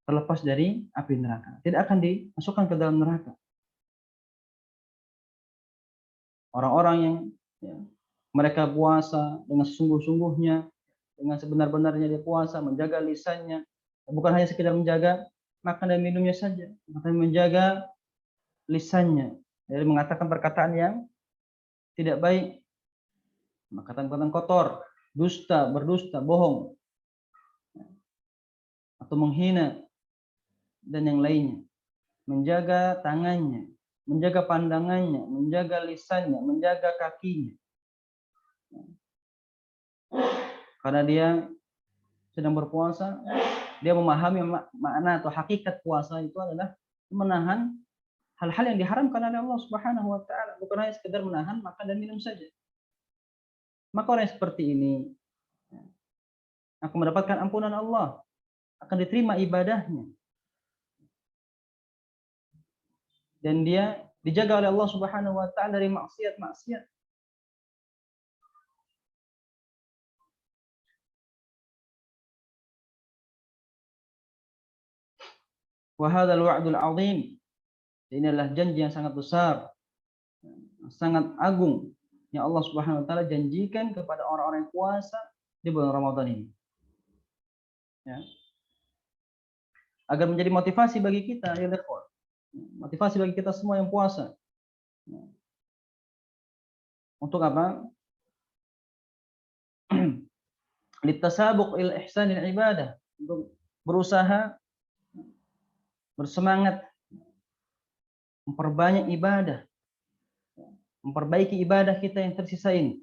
[SPEAKER 2] terlepas dari api neraka. Tidak akan dimasukkan ke dalam neraka. Orang-orang yang mereka puasa dengan sesungguh-sungguhnya, dengan sebenar-benarnya dia puasa, menjaga lisannya, bukan hanya sekedar menjaga makan dan minumnya saja, tapi menjaga lisannya dari mengatakan perkataan yang tidak baik, perkataan kotor, dusta, berdusta, bohong, atau menghina dan yang lainnya. Menjaga tangannya, menjaga pandangannya, menjaga lisannya, menjaga kakinya. Karena dia sedang berpuasa, dia memahami makna atau hakikat puasa itu adalah menahan hal-hal yang diharamkan oleh Allah Subhanahu wa taala, bukan hanya sekedar menahan makan dan minum saja. Maka orang yang seperti ini akan mendapatkan ampunan Allah, akan diterima ibadahnya, dan dia dijaga oleh Allah Subhanahu wa taala dari maksiat-maksiat. Wa hadzal wa'dul 'adzim. Ini adalah janji yang sangat besar, sangat agung yang Allah Subhanahu wa taala janjikan kepada orang-orang yang puasa di bulan Ramadan ini. Ya. Agar menjadi motivasi bagi kita, ya ikhwan. Motivasi bagi kita semua yang puasa. Untuk apa? Litasabuq il ihsanil ibadah, untuk berusaha bersemangat memperbanyak ibadah, memperbaiki ibadah kita yang tersisa ini.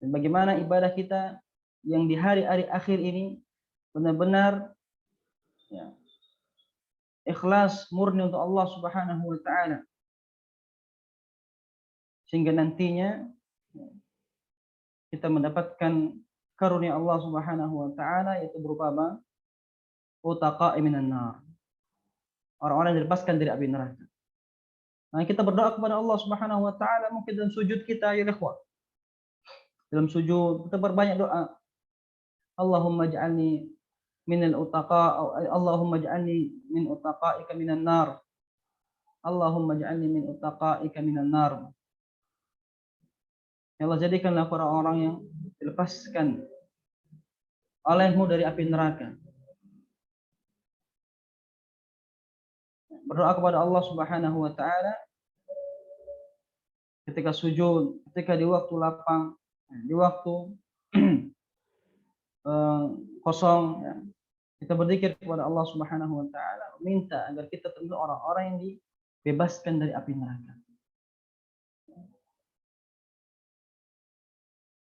[SPEAKER 2] Dan bagaimana ibadah kita yang di hari-hari akhir ini benar-benar ya, ikhlas murni untuk Allah Subhanahu wa taala. Sehingga nantinya kita mendapatkan karunia Allah Subhanahu wa taala, yaitu berupa apa? Utaqa'i minan nar. Orang-orang yang dilepaskan dari api neraka. Nah, kita berdoa kepada Allah Subhanahu wa taala mungkin dalam sujud kita, ya ikhwah. Dalam sujud kita berbanyak doa. Allahumma ij'alni minal utaqa, Allahumma ij'alni min utaqa'ika minan nar. Allahumma ij'alni min utaqa'ika minan nar. Ya Allah, jadikanlah orang-orang yang dilepaskan oleh-Mu dari api neraka. Berdoa kepada Allah Subhanahu wa taala ketika sujud, ketika di waktu lapang, di waktu kosong, ya. Kita berzikir kepada Allah Subhanahu wa taala, minta agar kita termasuk orang-orang yang dibebaskan dari api neraka.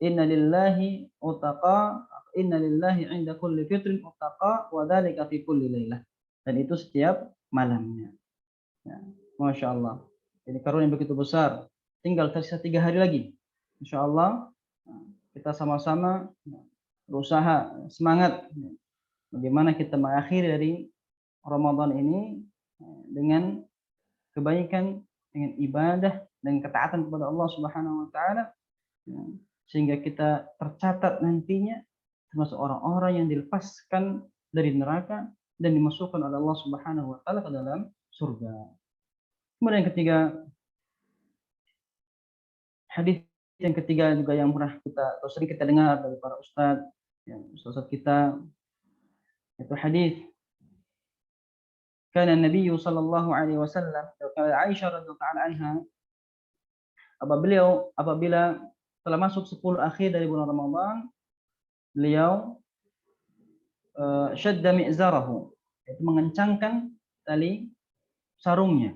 [SPEAKER 2] Inna lillahi utaqa, inna lillahi 'inda kulli fitrin utaqa wa dzalika fi kulli lailah. Dan itu setiap malamnya. Ya, Masya Allah. Ini karunia yang begitu besar. Tinggal tersisa 3 hari lagi. Insya Allah kita sama-sama berusaha, semangat bagaimana kita mengakhiri dari Ramadan ini dengan kebaikan, dengan ibadah dan ketaatan kepada Allah Subhanahu wa taala, sehingga kita tercatat nantinya termasuk orang-orang yang dilepaskan dari neraka dan dimasukkan oleh Allah Subhanahu wa taala ke dalam surga. Kemudian yang ketiga, hadis yang ketiga juga yang pernah kita atau sering kita dengar dari para ustaz, ustaz kita, itu hadis kana Nabi sallallahu alaihi wasallam, kata Aisyah radhiyallahu anha, apabila telah masuk 10 akhir dari bulan Ramadan, beliau syadda mi'zarahu, yaitu mengencangkan tali sarungnya,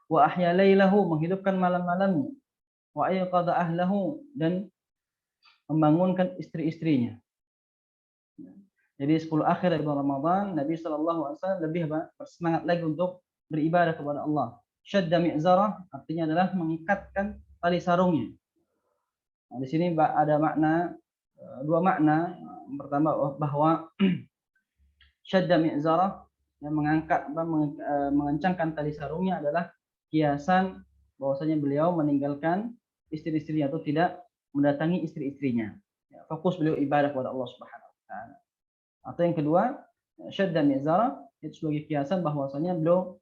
[SPEAKER 2] wa ahya lailahu, menghidupkan malam-malamnya, wa ayqadha ahlahu, dan membangunkan istri-istrinya. Jadi 10 akhir dari bulan Ramadan, Nabi sallallahu alaihi wasallam lebih bersemangat lagi untuk beribadah kepada Allah. Syadda mi'zarah artinya adalah mengikatkan tali sarungnya. Nah, di sini ada makna, dua makna. Yang pertama bahwa syadda mi'zarah, yang mengangkat, mengencangkan tali sarungnya adalah kiasan bahwasanya beliau meninggalkan istri-istrinya atau tidak mendatangi istri-istrinya. Ya, fokus beliau ibadah kepada Allah Subhanahu wa taala. Atau yang kedua, syadda mi'zarah itu sebagai kiasan bahwasanya beliau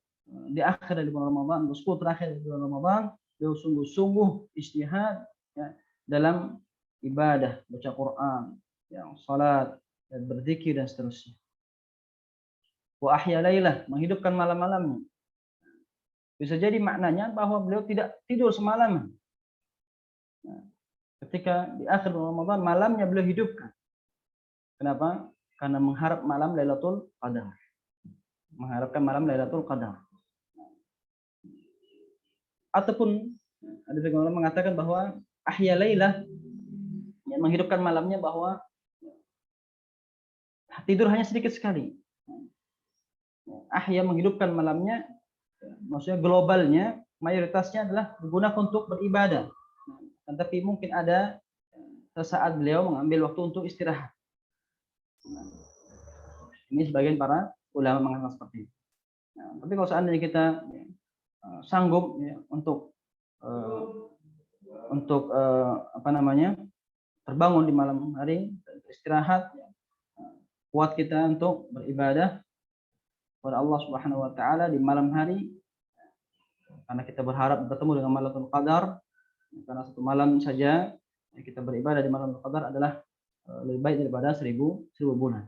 [SPEAKER 2] di akhir dari bulan Ramadan, 10 terakhir dari bulan Ramadan, beliau sungguh-sungguh ijtihad, ya, dalam ibadah, baca Quran, yang salat, dan berzikir dan seterusnya. Wa ahya lailah, menghidupkan malam-malamnya. Bisa jadi maknanya bahwa beliau tidak tidur semalaman. Nah, ketika di akhir Ramadan, malamnya beliau hidupkan. Kenapa? Karena mengharap malam Lailatul Qadar. Mengharapkan malam Lailatul Qadar. Ataupun ada orang mengatakan bahwa ahya lailah menghidupkan malamnya bahwa tidur hanya sedikit sekali. Ahya menghidupkan malamnya, maksudnya globalnya mayoritasnya adalah digunakan untuk beribadah. Tetapi mungkin ada sesaat beliau mengambil waktu untuk istirahat. Ini sebagian para ulama mengatakan seperti itu. Tapi kalau seandainya kita sanggup untuk terbangun di malam hari, istirahat, kuat kita untuk beribadah kepada Allah Subhanahu wa taala di malam hari, karena kita berharap bertemu dengan Lailatul Qadar, karena satu malam saja kita beribadah di Lailatul Qadar adalah lebih baik daripada 1000 bulan.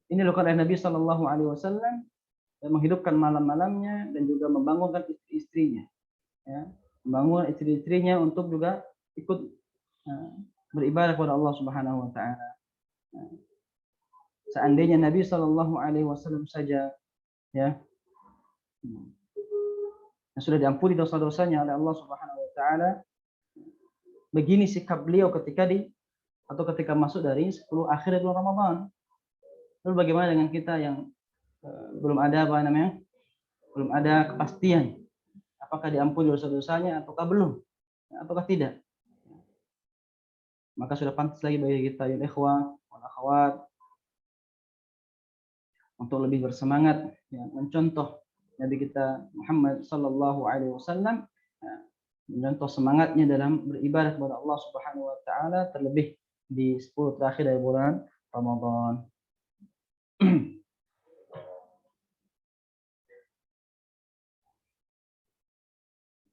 [SPEAKER 2] Ini dilakukan oleh Nabi Shallallahu Alaihi Wasallam, menghidupkan malam-malamnya dan juga membangunkan istri-istrinya, ya, membangun istri-istrinya untuk juga ikut beribadah kepada Allah Subhanahu Wa Taala. Seandainya Nabi Shallallahu Alaihi Wasallam saja, ya, yang sudah diampuni dosa-dosanya oleh Allah Subhanahu Wa Taala, begini sikap beliau ketika masuk dari 10 akhir bulan Ramadan. Lalu bagaimana dengan kita yang belum ada belum ada kepastian apakah diampuni dosa-dosanya ataukah belum, ataukah tidak? Maka sudah pantas lagi bagi kita ya ikhwah wal akhwat untuk lebih bersemangat, ya, mencontoh Nabi kita Muhammad sallallahu alaihi wasallam, mencontoh semangatnya dalam beribadah kepada Allah Subhanahu wa taala, terlebih di 10 terakhir dari bulan Ramadan.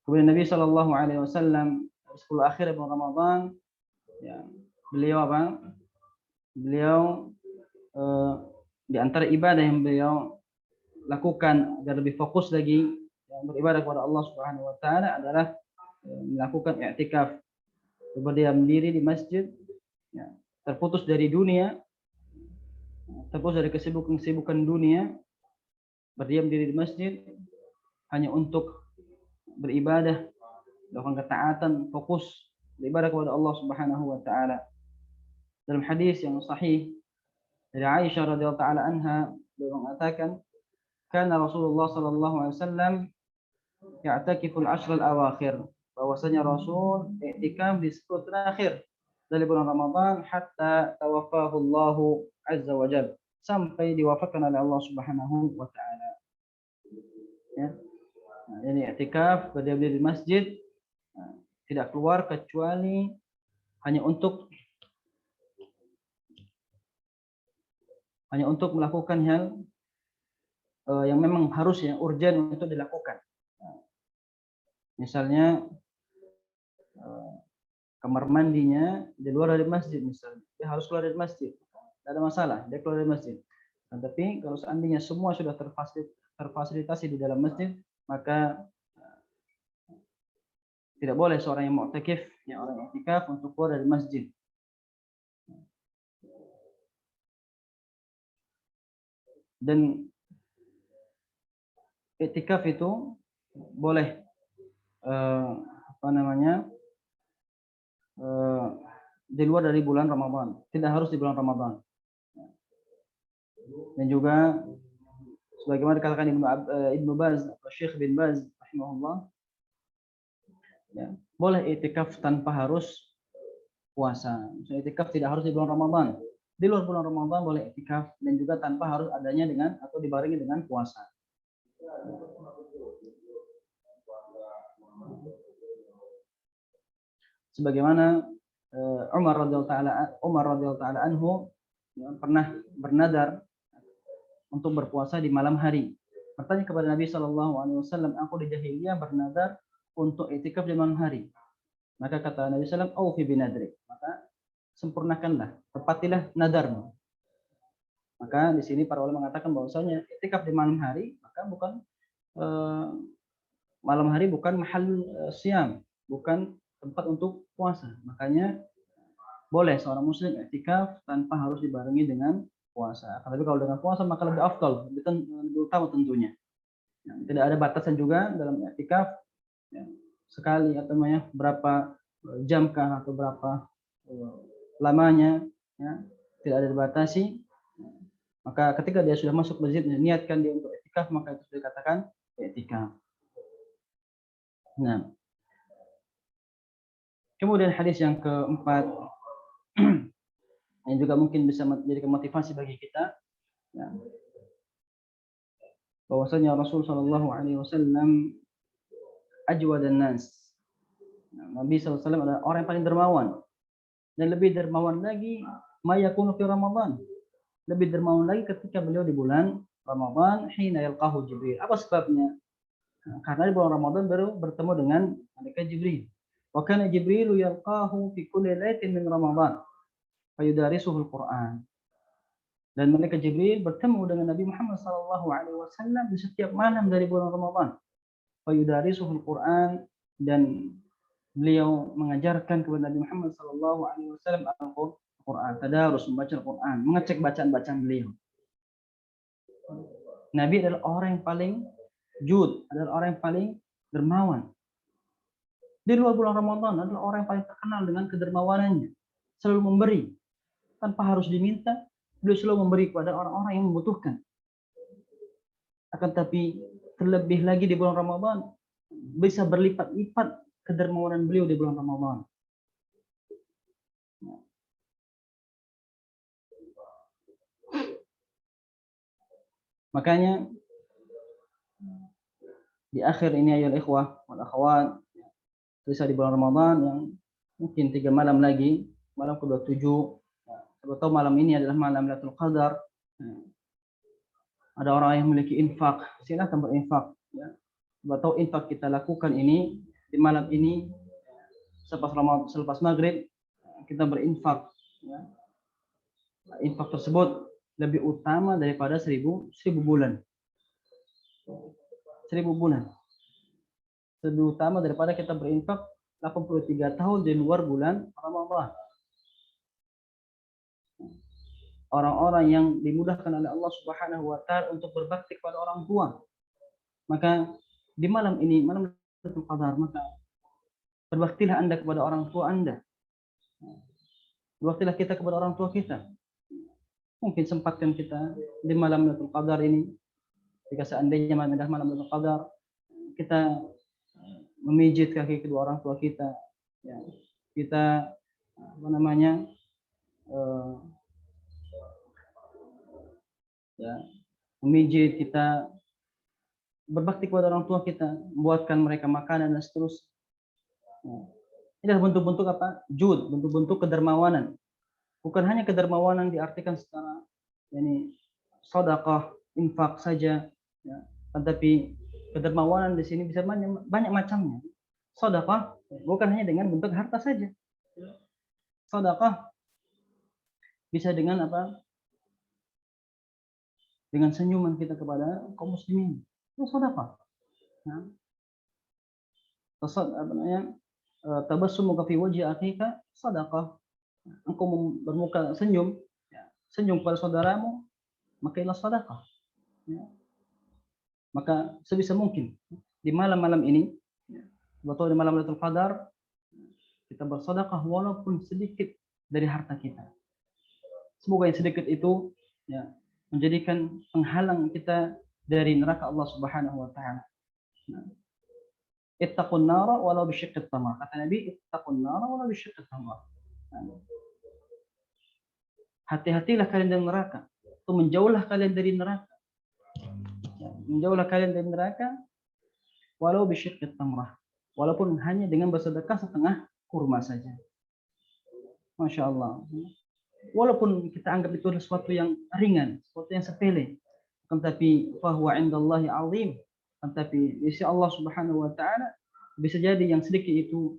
[SPEAKER 2] Kemudian Nabi Shallallahu Alaihi Wasallam 10 akhir bulan Ramadan, ya, beliau di antara ibadah yang beliau lakukan agar lebih fokus lagi beribadah kepada Allah Subhanahu Wa Taala adalah melakukan i'tikaf, berdiam diri di masjid, ya, terputus dari dunia, terputus dari kesibukan dunia, berdiam diri di masjid hanya untuk beribadah, melakukan ketaatan, fokus beribadah kepada Allah Subhanahu wa taala. Dalam hadis yang sahih dari Aisyah radhiyallahu taala anha, beliau mengatakan, "Kana Rasulullah sallallahu alaihi wasallam ya'takifu al-ashr al-awakhir." Bahwasanya Rasul i'tikaf di 10 terakhir dari bulan Ramadan hatta tawaffahu Allah azza wa jalla, sampai diwafatkan oleh Allah Subhanahu wa taala. Ya. Ini i'tikaf, berdiam diri di masjid, tidak keluar kecuali hanya untuk melakukan hal yang memang harus, yang urgen untuk dilakukan. Misalnya kamar mandinya di luar dari masjid, misalnya dia harus keluar dari masjid, tidak ada masalah, dia keluar dari masjid. Tapi kalau seandainya semua sudah terfasilitasi di dalam masjid, maka tidak boleh seorang yang mu'takif, orang yang i'tikaf, untuk keluar dari masjid. Dan i'tikaf itu boleh di luar dari bulan Ramadan, tidak harus di bulan Ramadan. Dan juga sebagaimana dikatakan Ibnu Baz atau Syekh bin Baz rahimahullah, ya, boleh i'tikaf tanpa harus puasa. Misalnya i'tikaf tidak harus di bulan Ramadan. Di luar bulan Ramadan boleh i'tikaf, dan juga tanpa harus adanya dengan atau dibarengi dengan puasa. Sebagaimana Umar radhiyallahu taala anhu, ya, pernah bernadar untuk berpuasa di malam hari. Bertanya kepada Nabi Shallallahu Alaihi Wasallam, aku di jahiliyah bernadar untuk i'tikaf di malam hari. Maka kata Nabi Sallam, "Aufi binadrik." Maka sempurnakanlah, tepatilah nadarmu. Maka di sini para ulama mengatakan bahwasanya i'tikaf di malam hari, maka bukan malam hari bukan mahal siam, bukan tempat untuk puasa. Makanya boleh seorang muslim i'tikaf tanpa harus dibarengi dengan puasa. Tapi kalau dengan puasa maka lebih afdal, lebih utama tentunya. Ya, tidak ada batasan juga dalam i'tikaf, ya, sekali atau berapa jam kah atau berapa lamanya, ya, tidak ada dibatasi. Maka ketika dia sudah masuk masjid dan niatkan dia untuk i'tikaf, maka itu dikatakan i'tikaf. Nah, kemudian hadis yang keempat yang juga mungkin bisa menjadi motivasi bagi kita, ya, bahwasanya Rasul Shallallahu Alaihi Wasallam ajwadan nas. Nabi SAW adalah orang yang paling dermawan, dan lebih dermawan lagi mayakunu fi Ramadan. Lebih dermawan lagi ketika beliau di bulan Ramadan, hina yalqahu Jibril. Apa sebabnya? Karena di bulan Ramadan baru bertemu dengan malaikat Jibril. Wa kana Jibril yalqahu fi kulli lailatin min Ramadan fayudarisuhu al-Qur'an. Dan malaikat Jibril bertemu dengan Nabi Muhammad SAW di setiap malam dari bulan Ramadan. Fayudarisuhu al-Qur'an, dan beliau mengajarkan kepada Nabi Muhammad SAW Al-Quran, tadarus, membaca Al-Quran, mengecek bacaan-bacaan beliau. Nabi adalah orang yang paling jud, adalah orang yang paling dermawan. Di luar bulan Ramadan adalah orang yang paling terkenal dengan kedermawanannya, selalu memberi tanpa harus diminta. Beliau selalu memberi kepada orang-orang yang membutuhkan. Akan tapi terlebih lagi di bulan Ramadan bisa berlipat-lipat kedermawanan beliau di bulan Ramadan. Makanya di akhir ini ayol ikhwah wal akhwat, bisa di bulan Ramadan yang mungkin 3 malam lagi, malam ke-27, siapa tahu malam ini adalah malam Lailatul Qadar. Ada orang yang memiliki infak, silakan berinfak, ya. Siapa tahu infak kita lakukan ini di malam ini, selepas maghrib kita berinfak, ya. Infak tersebut lebih utama daripada 1000 bulan. 1000 bulan. Lebih utama daripada kita berinfak 83 tahun di luar bulan Ramadan. Orang-orang yang dimudahkan oleh Allah Subhanahu wa taala untuk berbakti kepada orang tua, maka di malam ini, malam Lailatul Qadar, maka berbaktilah Anda kepada orang tua Anda. Berbaktilah kita kepada orang tua kita. Mungkin sempatkan kita di malam Lailatul Qadar ini, jika seandainya malam Lailatul Qadar, kita memijit kaki kedua orang tua kita, ya. Kita ya, memijit, kita berbakti kepada orang tua kita, membuatkan mereka makanan dan seterusnya. Ya. Ini adalah bentuk-bentuk apa? Jud, bentuk-bentuk kedermawanan. Bukan hanya kedermawanan diartikan secara sedekah, infak saja, ya. Tetapi kedermawanan di sini bisa banyak macamnya. Sedekah bukan hanya dengan bentuk harta saja. Sedekah bisa dengan apa? Dengan senyuman kita kepada kaum muslimin. Itu sedekah. Nah, tabassumuka fi wajhi akhika sedekah. Engkau bermuka senyum, ya, senyum kepada saudaramu, maka inilah sedekah. Ya. Maka sebisa mungkin di malam-malam ini, atau di malam Lailatul Qadar, kita bersedekah walaupun sedikit dari harta kita. Semoga yang sedikit itu, ya, menjadikan penghalang kita dari neraka Allah Subhanahu wa taala. Ittaqun nara walau bisyiqqit tamar. Kata Nabi, ittaqun nara walau bisyiqqit tamar. Hati-hatilah kalian dari neraka. Itu menjauhlah kalian dari neraka. Menjauhlah kalian dari neraka walau bisyiqqit tamrah. Walaupun hanya dengan bersedekah setengah kurma saja. Masya Allah. Walaupun kita anggap itu adalah sesuatu yang ringan, sesuatu yang sepele, tetapi fahuwa indallahi azim. Tetapi di sisi Allah Subhanahu wa taala bisa jadi yang sedikit itu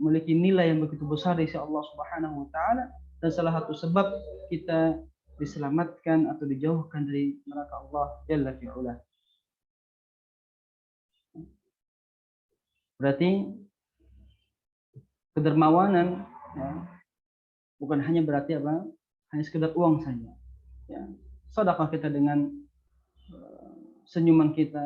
[SPEAKER 2] memiliki nilai yang begitu besar di sisi Allah Subhanahu wa taala, dan salah satu sebab kita diselamatkan atau dijauhkan dari neraka Allah Jalla fi'ula. Berarti kedermawanan, ya, bukan hanya berarti apa? Hanya sekedar uang saja. Ya. Sedekah kita dengan senyuman kita,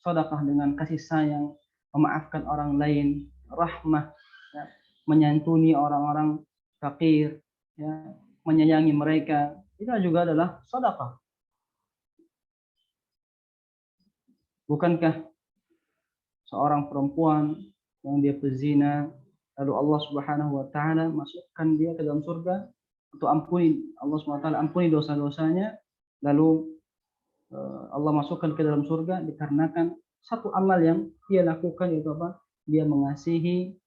[SPEAKER 2] sedekah dengan kasih sayang, memaafkan orang lain, rahmah, ya, menyantuni orang-orang fakir, ya, menyayangi mereka, itu juga adalah sedekah. Bukankah seorang perempuan yang dia pezina, lalu Allah Subhanahu wa taala masukkan dia ke dalam surga untuk Allah Subhanahu wa taala ampuni dosa-dosanya, lalu Allah masukkan ke dalam surga dikarenakan satu amal yang dia lakukan, yaitu apa? Dia mengasihi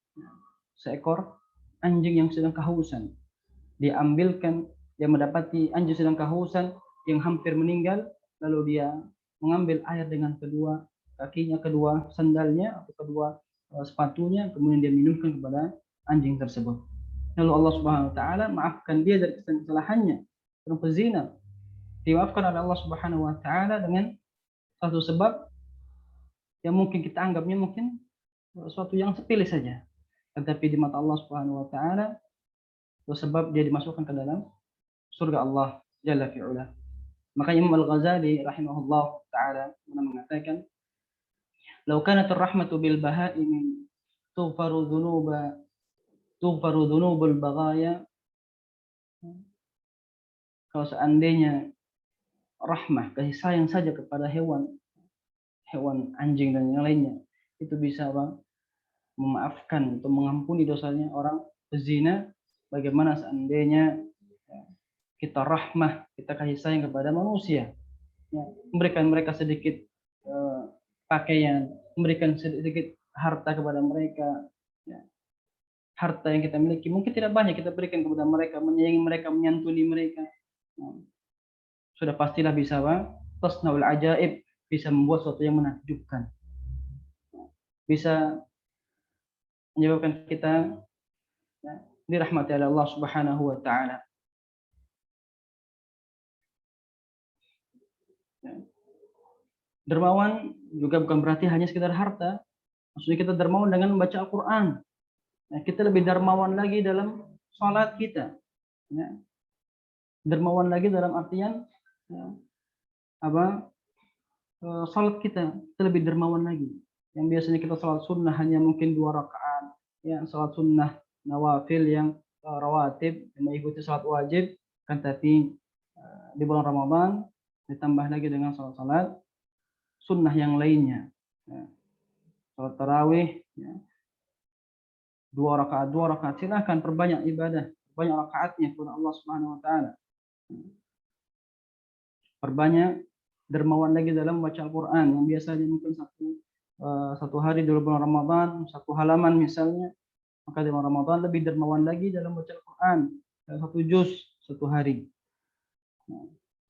[SPEAKER 2] seekor anjing yang sedang kehausan. Dia ambilkan, dia mendapati anjing sedang kehausan yang hampir meninggal, lalu dia mengambil air dengan kedua kakinya, kedua sandalnya atau kedua sepatunya, kemudian dia minumkan kepada anjing tersebut. Lalu Allah Subhanahu wa taala maafkan dia dari kesalahannya. Orang pezina dimaafkan oleh Allah Subhanahu wa taala dengan satu sebab yang mungkin kita anggapnya mungkin suatu yang sepele saja, tetapi di mata Allah Subhanahu wa taala itu sebab dia dimasukkan ke dalam surga Allah Jalla fi'ula. Maka Imam Al-Ghazali rahimahullah taala mengatakan, "Lau kanat ar-rahmatu bil bahaimi tughfaru dhunubul baghaya." Kalau seandainya rahmah, kasih sayang saja kepada hewan anjing dan yang lainnya, itu bisa memaafkan atau mengampuni dosanya orang pezina, bagaimana seandainya kita rahmah, kita kasih sayang kepada manusia, ya, memberikan mereka sedikit pakaian, memberikan sedikit harta kepada mereka, ya. Harta yang kita miliki mungkin tidak banyak, kita berikan kepada mereka, menyayangi mereka, menyantuni mereka, ya. Sudah pastilah bisa tasnaul ajaib, bisa membuat sesuatu yang menakjubkan, bisa menyebabkan kita, ya, dirahmati oleh Allah Subhanahu wa taala. Dermawan juga bukan berarti hanya sekedar harta. Maksudnya kita dermawan dengan membaca Al-Quran. Nah, kita lebih dermawan lagi dalam sholat kita. Ya. Dermawan lagi dalam artian, ya, sholat kita lebih dermawan lagi. Yang biasanya kita sholat sunnah hanya mungkin 2 rakaat, ya, sholat sunnah nawafil yang rawatib, yang mengikuti sholat wajib, kan, tapi di bulan Ramadan ditambah lagi dengan sholat sunnah yang lainnya, ya. Sholat tarawih, ya, 2 rakaat, silahkan perbanyak ibadah, perbanyak rakaatnya kepada Allah Subhanahu wa taala. Perbanyak dermawan lagi dalam baca Al-Quran, yang biasanya mungkin satu hari di bulan Ramadan 1 halaman misalnya, maka di bulan Ramadan lebih dermawan lagi dalam baca Al-Quran, 1 juz 1 hari.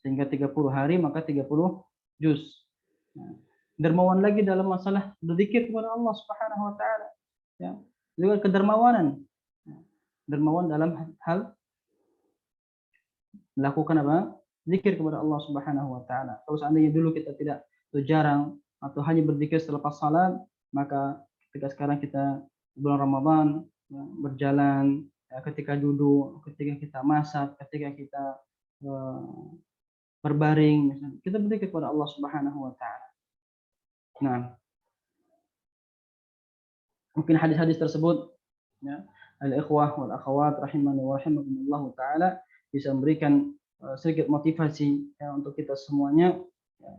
[SPEAKER 2] Sehingga 30 hari maka 30 juz. Dermawan lagi dalam masalah berzikir kepada Allah Subhanahu wa taala, ya. Juga kedermawanan, dermawan dalam hal melakukan zikir kepada Allah Subhanahu wa taala. Kalau seandainya dulu kita tidak, atau jarang, atau hanya berzikir selepas salat, maka ketika sekarang kita bulan Ramadan, ya, berjalan, ya, ketika duduk, ketika kita masak, ketika kita berbaring, misalnya, kita berzikir kepada Allah Subhanahu wa taala. Nah, mungkin hadis-hadis tersebut, ya, al-ikhwah wal akhwat rahimani wa rahimakumullah taala, bisa memberikan sedikit motivasi, ya, untuk kita semuanya, ya,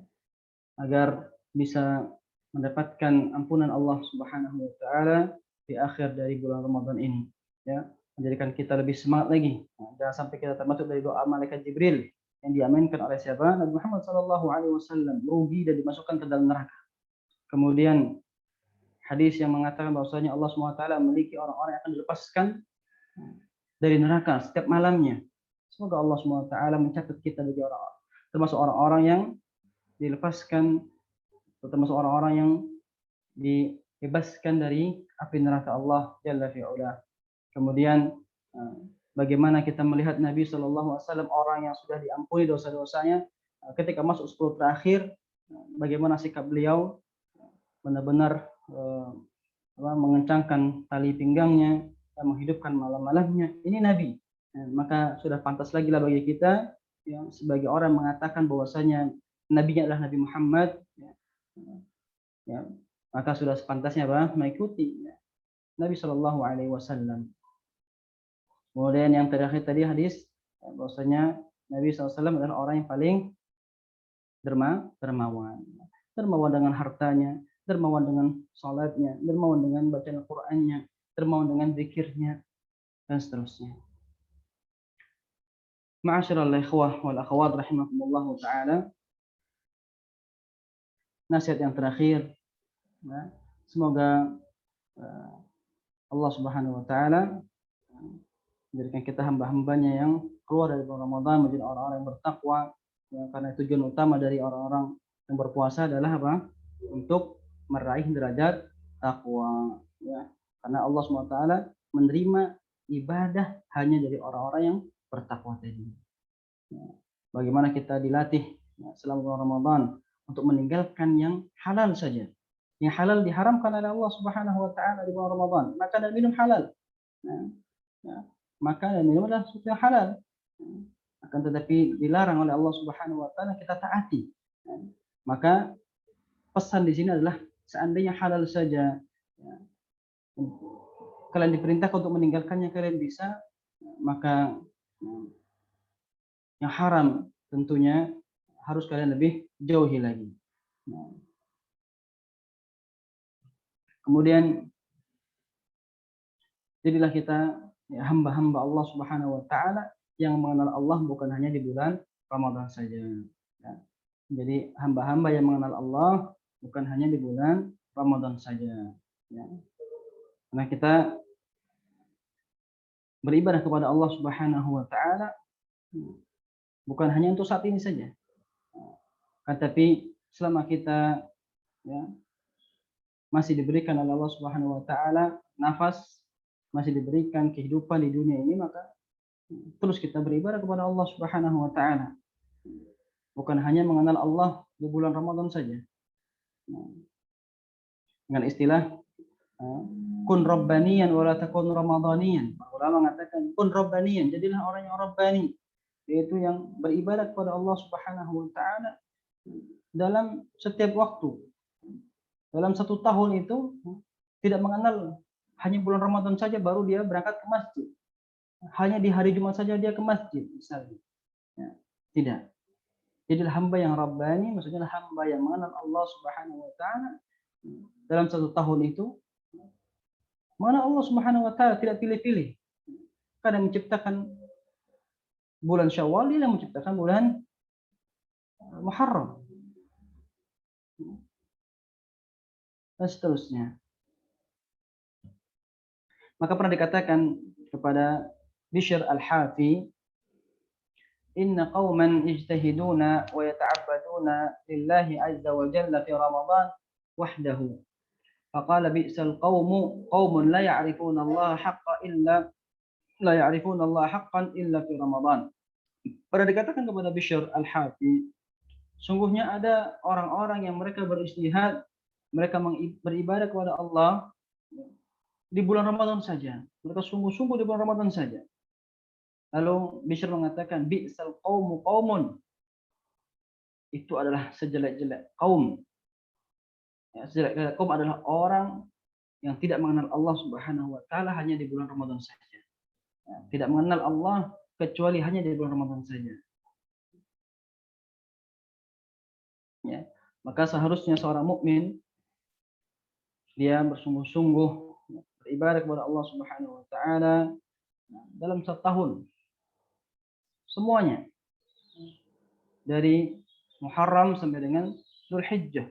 [SPEAKER 2] agar bisa mendapatkan ampunan Allah Subhanahu wa taala di akhir dari bulan Ramadan ini, ya, menjadikan kita lebih semangat lagi. Jangan sampai kita termasuk dari doa malaikat Jibril yang diaminkan oleh siapa? Nabi Muhammad sallallahu alaihi wasallam, rugi dan dimasukkan ke dalam neraka. Kemudian hadis yang mengatakan bahwasanya Allah Subhanahu wa taala memiliki orang-orang yang akan dilepaskan dari neraka setiap malamnya. Semoga Allah Subhanahu wa taala mencatat kita bagi orang-orang termasuk orang-orang yang dilepaskan, termasuk orang-orang yang dibebaskan dari api neraka Allah Jalla fi'ula. Kemudian bagaimana kita melihat Nabi sallallahu alaihi wasallam, orang yang sudah diampuni dosa-dosanya, ketika masuk 10 terakhir, bagaimana sikap beliau, benar-benar mengencangkan tali pinggangnya, menghidupkan malam-malamnya. Ini Nabi. Maka sudah pantas lagi lah bagi kita, ya, sebagai orang mengatakan bahwasanya nabinya adalah Nabi Muhammad, ya, maka sudah sepantasnya mengikuti, ya, Nabi Shallallahu Alaihi Wasallam. Kemudian yang terakhir tadi hadis bahwasanya Nabi SAW adalah orang yang paling dermawan. Dermawan dengan hartanya, dermawan dengan salatnya, dermawan dengan bacaan Al-Qur'annya, dermawan dengan zikirnya, dan seterusnya. Ma'asyiral ikhwah wal akhwat rahimakumullah taala. Nasihat yang terakhir, ya, semoga Allah Subhanahu wa taala menjadikan kita hamba-hambanya yang keluar dari bulan Ramadan menjadi orang-orang yang bertakwa, ya, karena tujuan utama dari orang-orang yang berpuasa adalah apa? Untuk meraih derajat takwa, ya. Karena Allah Subhanahu wa taala menerima ibadah hanya dari orang-orang yang bertakwa tadi. Ya. Bagaimana kita dilatih, ya, selama bulan Ramadan untuk meninggalkan yang halal saja. Yang halal diharamkan oleh Allah Subhanahu wa taala di bulan Ramadan. Makan dan minum halal. Ya. Makan dan minum adalah sesuatu yang halal. Akan tetapi dilarang oleh Allah Subhanahu wa taala kita taati. Maka pesan di sini adalah seandainya halal saja, ya, kalian diperintahkan untuk meninggalkannya kalian bisa, maka yang haram tentunya harus kalian lebih jauhi lagi. Kemudian jadilah kita, ya, hamba-hamba Allah Subhanahu wa taala yang mengenal Allah bukan hanya di bulan Ramadan saja. Ya. Jadi hamba-hamba yang mengenal Allah bukan hanya di bulan Ramadan saja. Ya. Karena kita beribadah kepada Allah Subhanahu wa taala bukan hanya untuk saat ini saja. Tetapi selama kita, ya, masih diberikan oleh Allah Subhanahu wa taala nafas, masih diberikan kehidupan di dunia ini, maka terus kita beribadah kepada Allah Subhanahu wa taala. Bukan hanya mengenal Allah di bulan Ramadan saja. Dengan istilah kun rabbaniyan wa la takun ramadhaniyan. Ulama mengatakan kun rabbaniyan, jadilah orang yang rabbani, yaitu yang beribadah kepada Allah Subhanahu wa taala dalam setiap waktu. Dalam 1 tahun itu tidak mengenal hanya bulan Ramadan saja baru dia berangkat ke masjid. Hanya di hari Jumat saja dia ke masjid misalnya. Ya, tidak. Jadilah hamba yang rabbani, maksudnya hamba yang mengenal Allah Subhanahu wa taala dalam 1 tahun itu. Mana Allah Subhanahu wa taala tidak pilih-pilih. Kadang menciptakan bulan Syawal, dia menciptakan bulan Muharram. Dan seterusnya. Maka pernah dikatakan kepada Bishr al-Hafi, inna qauman ijtahiduna wa yata'abbaduna lillahi azza wa jalla fi Ramadan wahdahu. Faqala bi'sal qaumu qaumun la ya'rifuna Allah haqqan illa fi Ramadan. Pernah dikatakan kepada Bishr al-Hafi, sungguhnya ada orang-orang yang mereka beristihad, mereka beribadah kepada Allah di bulan Ramadan saja. Mereka sungguh-sungguh di bulan Ramadan saja. Lalu Bishr mengatakan, bi'sal qaumu qaumun. Itu adalah sejelek-jelek kaum. Ya, sejelek-jelek kaum adalah orang yang tidak mengenal Allah Subhanahu wa taala hanya di bulan Ramadan saja. Ya, tidak mengenal Allah kecuali hanya di bulan Ramadan saja. Ya, maka seharusnya seorang mukmin dia bersungguh-sungguh beribadah kepada Allah Subhanahu wa taala dalam 1 tahun. Semuanya. Dari Muharram sampai dengan Dzulhijjah.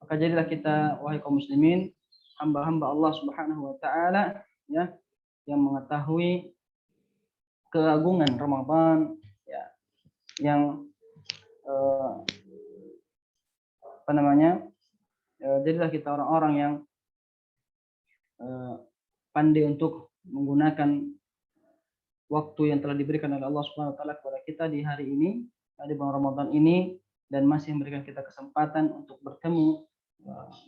[SPEAKER 2] Maka jadilah kita, wahai kaum muslimin, hamba-hamba Allah Subhanahu wa taala, ya, yang mengetahui keagungan Ramadan, ya, yang jadilah kita orang-orang yang pandai untuk menggunakan waktu yang telah diberikan oleh Allah Subhanahu wa taala kepada kita di hari ini, di bulan Ramadan ini, dan masih memberikan kita kesempatan untuk bertemu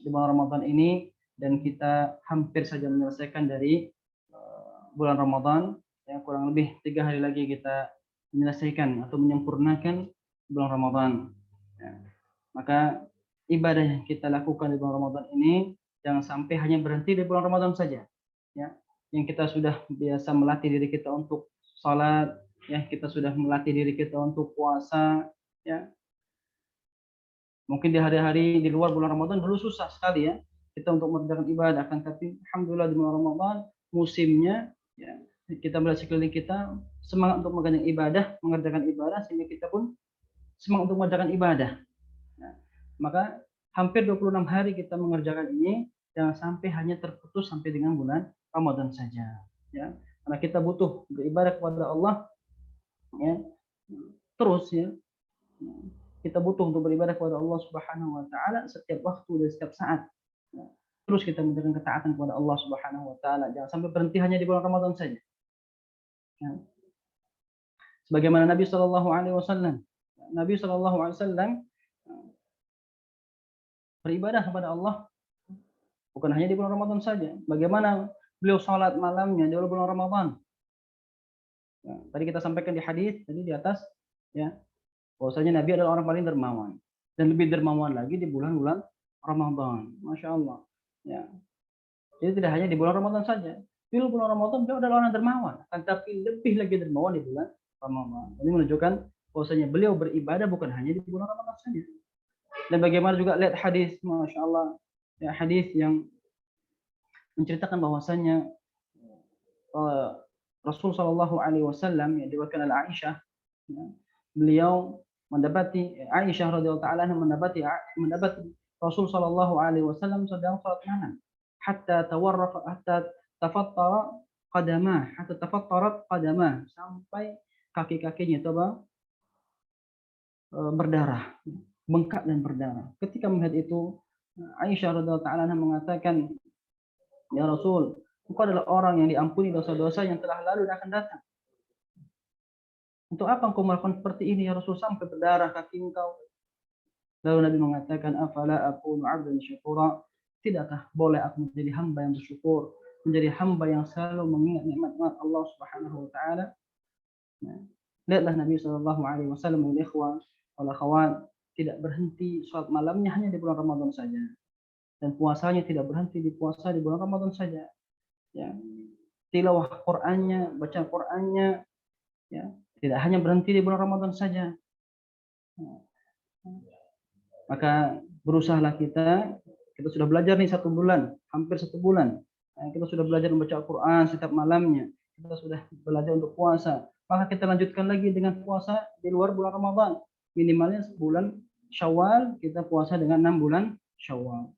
[SPEAKER 2] di bulan Ramadan ini, dan kita hampir saja menyelesaikan dari bulan Ramadan, yang kurang lebih 3 hari lagi kita menyelesaikan atau menyempurnakan bulan Ramadan. Ya. Maka ibadah yang kita lakukan di bulan Ramadan ini jangan sampai hanya berhenti di bulan Ramadan saja. Ya. yang kita sudah biasa melatih diri kita untuk sholat, ya kita sudah melatih diri kita untuk puasa, ya mungkin di hari-hari di luar bulan Ramadan dulu susah sekali ya kita untuk mengerjakan ibadah, kan tapi alhamdulillah di bulan Ramadan musimnya, ya kita melihat sekeliling kita semangat untuk mengerjakan ibadah sehingga kita pun semangat untuk mengerjakan ibadah. Nah, maka hampir 26 hari kita mengerjakan ini, jangan sampai hanya terputus sampai dengan bulan Ramadan saja, ya. Karena kita butuh beribadah kepada Allah, ya. Terus ya. Kita butuh untuk beribadah kepada Allah Subhanahu wa taala setiap waktu dan setiap saat. Ya. Terus kita menjalankan ketaatan kepada Allah Subhanahu wa taala, jangan sampai berhenti hanya di bulan Ramadan saja. Ya. Sebagaimana Nabi Shallallahu alaihi wasallam. Nabi Shallallahu alaihi wasallam beribadah kepada Allah bukan hanya di bulan Ramadan saja. Bagaimana beliau sholat malamnya di bulan Ramadan. Ya, tadi kita sampaikan di hadis tadi di atas, ya, bahwasanya Nabi adalah orang paling dermawan dan lebih dermawan lagi di bulan-bulan Ramadan. Masya Allah. Ya. Jadi tidak hanya di bulan Ramadan saja. Di bulan Ramadan beliau adalah orang dermawan, tapi lebih lagi dermawan di bulan Ramadan. Ini menunjukkan bahwasanya beliau beribadah bukan hanya di bulan Ramadan saja. Dan bagaimana juga lihat hadis, Masya Allah, ya, hadis yang menceritakan bahwasanya Rasul Shallallahu Alaihi Wasallam yang diriwayatkan oleh Aisyah, ya, beliau mendapati Aisyah radhiyallahu taala mendapati Rasul Shallallahu Alaihi Wasallam sedang salat malam, hatta tafattarat qadamah, sampai kaki-kakinya itu berdarah, bengkak dan berdarah. Ketika melihat itu, Aisyah radhiyallahu taala mengatakan, "Ya Rasul, engkau adalah orang yang diampuni dosa-dosa yang telah lalu dan akan datang. Untuk apa engkau melakukan seperti ini ya Rasul sampai berdarah kaki engkau?" Lalu Nabi mengatakan, "Afala akunu 'abdan syakura?" Tidakkah boleh aku menjadi hamba yang bersyukur, menjadi hamba yang selalu mengingat nikmat-nikmat Allah Subhanahu wa taala? Nah, lihatlah Nabi sallallahu alaihi wasallam wal ikhwan wal akhwat tidak berhenti salat malamnya hanya di bulan Ramadan saja. Dan puasanya tidak berhenti di puasa di bulan Ramadan saja. Ya. Tilawah Qur'annya, baca Qur'annya, ya, tidak hanya berhenti di bulan Ramadan saja. Maka berusahalah kita sudah belajar nih 1 bulan, hampir 1 bulan. Kita sudah belajar membaca Al-Quran setiap malamnya. Kita sudah belajar untuk puasa. Maka kita lanjutkan lagi dengan puasa di luar bulan Ramadan. Minimalnya bulan Syawal, kita puasa dengan 6 bulan Syawal.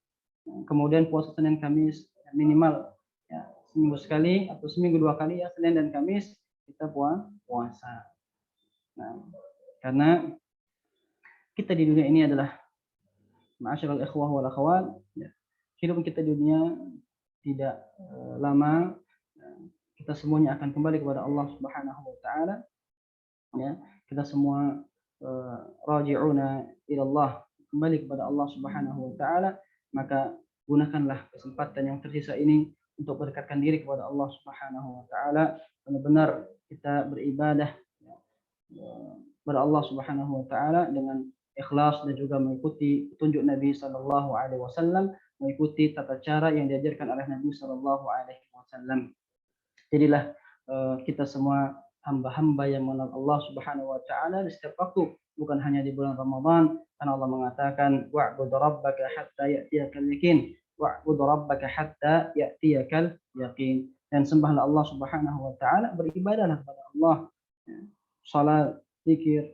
[SPEAKER 2] Kemudian puasa Senin Kamis minimal, ya, seminggu sekali atau seminggu 2 kali, ya, Senin dan Kamis kita puasa. Nah, karena kita di dunia ini adalah ma'asyiral ikhwah wal akhwat, ya, hidup kita di dunia tidak lama. Kita semuanya akan kembali kepada Allah Subhanahu wa taala. Ya, kita semua raji'una ila Allah, kembali kepada Allah Subhanahu wa taala. Maka gunakanlah kesempatan yang tersisa ini untuk berdekatkan diri kepada Allah Subhanahu wa taala, benar-benar kita beribadah, ya, kepada Allah Subhanahu wa taala dengan ikhlas dan juga mengikuti petunjuk Nabi sallallahu alaihi wasallam, mengikuti tata cara yang diajarkan oleh Nabi sallallahu alaihi wasallam. Jadilah kita semua hamba-hamba yang mengenal Allah Subhanahu wa taala di setiap waktu, bukan hanya di bulan Ramadan, karena Allah mengatakan wa'bud rabbaka hatta ya'tiyakal yaqin, wa'bud rabbaka hatta ya'tiyakal yaqin. Dan sembahlah Allah Subhanahu wa taala, beribadahlah kepada Allah, ya, salat, zikir,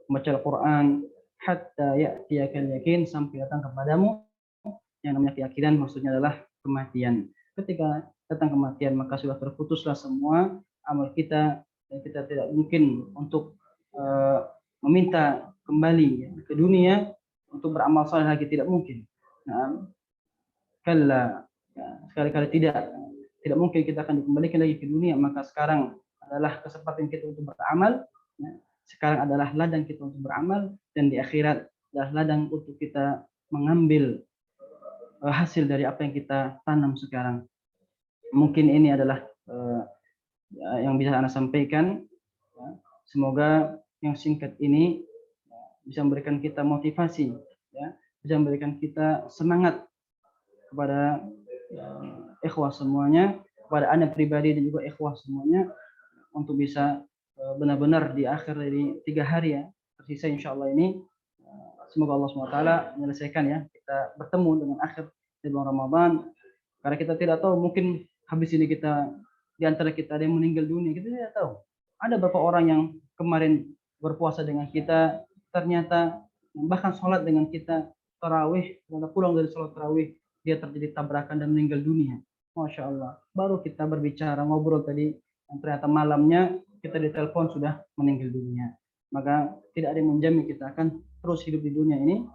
[SPEAKER 2] membaca Al-Quran, hatta ya'tiyakal yaqin, sampai datang kepadamu yang namanya keyakinan, maksudnya adalah kematian. Ketika datang kematian, maka sudah terputuslah semua amal kita, dan kita tidak mungkin untuk meminta kembali, ya, ke dunia untuk beramal saleh lagi, tidak mungkin. Nah, kalla, ya, sekali-kali tidak mungkin kita akan dikembalikan lagi ke dunia. Maka sekarang adalah kesempatan kita untuk beramal, ya. Sekarang adalah ladang kita untuk beramal, dan di akhirat adalah ladang untuk kita mengambil hasil dari apa yang kita tanam sekarang. Mungkin ini adalah yang bisa Anda sampaikan. Ya. Semoga yang singkat ini bisa memberikan kita motivasi, ya, bisa memberikan kita semangat kepada ikhwah semuanya, kepada Anda pribadi dan juga ikhwah semuanya, untuk bisa benar-benar di akhir dari 3 hari ya tersisa insya Allah ini, semoga Allah SWT menyelesaikan ya, kita bertemu dengan akhir di bulan Ramadan, karena kita tidak tahu, mungkin habis ini kita, di antara kita ada yang meninggal dunia, kita tidak tahu. Ada beberapa orang yang kemarin berpuasa dengan kita, ternyata bahkan sholat dengan kita, tarawih, ternyata pulang dari sholat tarawih, dia terjadi tabrakan dan meninggal dunia. Masya Allah. Baru kita berbicara, ngobrol tadi, dan ternyata malamnya kita ditelepon sudah meninggal dunia. Maka tidak ada yang menjamin kita akan terus hidup di dunia ini.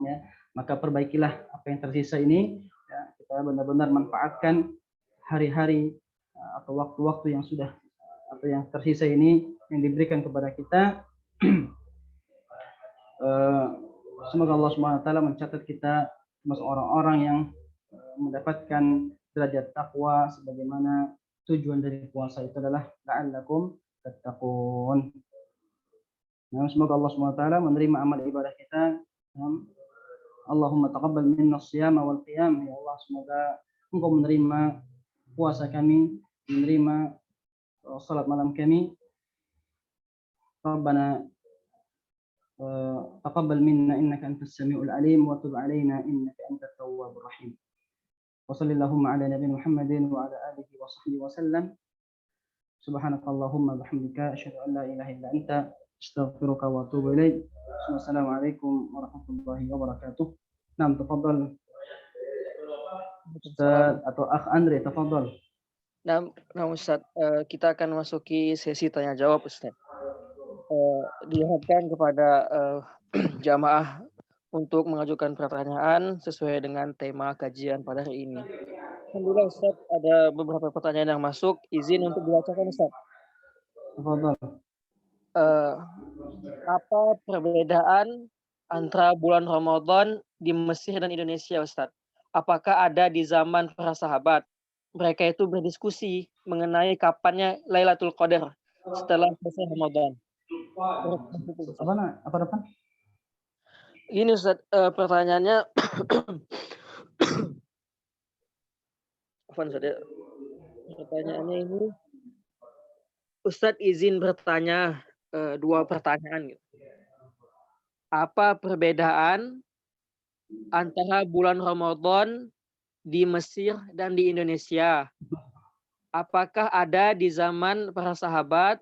[SPEAKER 2] Ya, maka perbaikilah apa yang tersisa ini. Ya, kita benar-benar manfaatkan hari-hari atau waktu-waktu yang sudah atau yang tersisa ini yang diberikan kepada kita. Semoga Allah SWT mencatat kita termasuk orang-orang yang mendapatkan derajat takwa, sebagaimana tujuan dari puasa itu adalah la'allakum tattaqun. Semoga Allah SWT menerima amal ibadah kita. Allahumma taqabbal minna siyama wal qiyam. Ya Allah, semoga Engkau menerima puasa kami, menerima salat malam kami. Rabbana taqabbal minna innaka antas samiul alim wa tub alaina innaka antat tawwabur rahim. Wa sallallahu ala nabiyyina Muhammadin wa ala alihi wa sahbihi wa sallam. Subhanakallahumma bihamdika asyhadu an la ilaha illa anta astaghfiruka wa atubu ilaik. Wassalamualaikum warahmatullahi wabarakatuh. Naam, tafadhal Ustaz atau Akh Andre, tafadhal.
[SPEAKER 1] Nah Ustaz, kita akan masuki sesi tanya jawab Ustaz. Diharapkan kepada jamaah untuk mengajukan pertanyaan sesuai dengan tema kajian pada hari ini. Alhamdulillah Ustaz, ada beberapa pertanyaan yang masuk. Izin untuk dibacakan Ustaz.
[SPEAKER 2] Tafadhal.
[SPEAKER 1] Apa perbedaan antara bulan Ramadan di Mesir dan Indonesia Ustaz? Apakah ada di zaman para sahabat? Mereka itu berdiskusi mengenai kapannya Lailatul Qadar setelah selesai Ramadan.
[SPEAKER 2] Apa?
[SPEAKER 1] Ini Ustaz, pertanyaannya pertanyaannya ini, Ustaz izin bertanya 2 pertanyaan gitu. Apa perbedaan antara bulan Ramadan di Mesir dan di Indonesia? Apakah ada di zaman para sahabat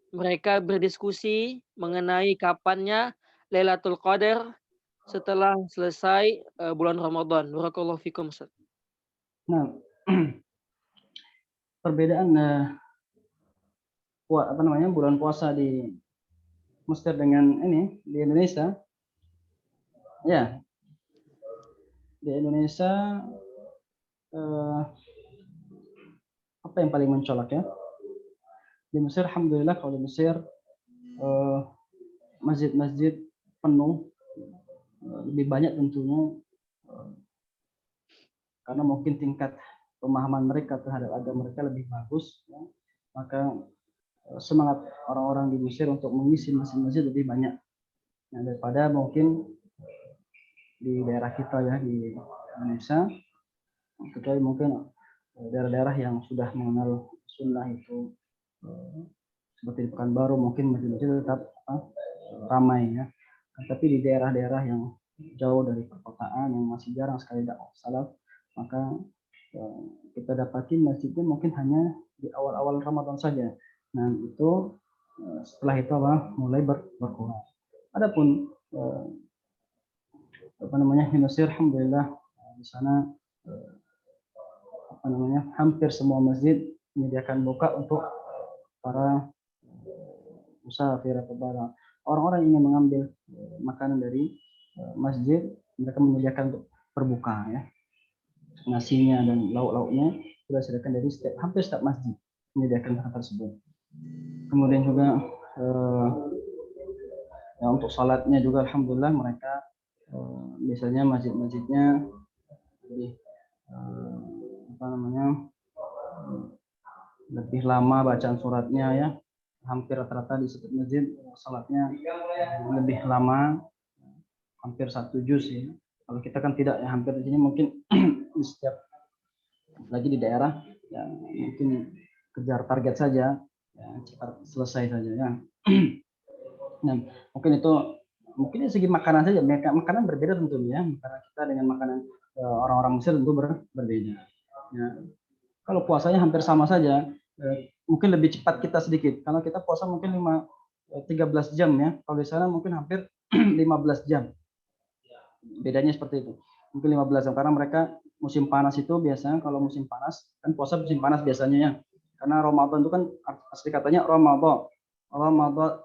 [SPEAKER 1] mereka berdiskusi mengenai kapannya Lailatul Qadar setelah selesai bulan Ramadan? Barakallahu fikum Ustaz.
[SPEAKER 2] Nah, perbedaan bulan puasa di Mesir dengan ini di Indonesia. Ya, di Indonesia apa yang paling mencolok ya? Di Mesir, alhamdulillah, kalau di Mesir masjid-masjid penuh, lebih banyak tentunya, karena mungkin tingkat pemahaman mereka terhadap agama mereka lebih bagus, ya. Maka semangat orang-orang di Mesir untuk mengisi masjid-masjid lebih banyak daripada mungkin di daerah kita ya, di Indonesia, kecuali mungkin daerah-daerah yang sudah mengenal sunnah itu, seperti di Pekanbaru, mungkin masjid-masjid tetap ramai ya. Tapi di daerah-daerah yang jauh dari perkotaan, yang masih jarang sekali dakwah salaf, maka kita dapati masjidnya mungkin hanya di awal-awal Ramadan saja. Nah itu setelah itu mulai berkurang. Adapun di Mesir, alhamdulillah, di sana hampir semua masjid menyediakan buka untuk para musafir atau para orang-orang yang ingin mengambil makanan dari masjid. Mereka menyediakan untuk berbuka ya, nasinya dan lauk-lauknya sudah disediakan dari hampir setiap masjid menyediakan hal tersebut. Kemudian juga ya, untuk salatnya juga alhamdulillah mereka biasanya masjid-masjidnya lebih lebih lama bacaan suratnya ya, hampir rata-rata di setiap masjid salatnya lebih lama, hampir 1 juz ya. Kalau kita kan tidak ya, hampir di sini mungkin di setiap lagi di daerah yang mungkin kejar target saja, ya, cepat selesai saja ya. Nah, mungkin itu mungkin dari segi makanan saja, makanan berbeda tentunya, karena kita dengan makanan orang-orang Mesir tentu berbeda. Ya. Kalau puasanya hampir sama saja, mungkin lebih cepat kita sedikit, karena kita puasa mungkin 13 jam ya, kalau di sana mungkin hampir 15 jam. Bedanya seperti itu. Mungkin 15 jam, karena mereka musim panas itu biasanya, kalau musim panas, kan puasa musim panas biasanya ya. Karena Ramadan itu kan asli katanya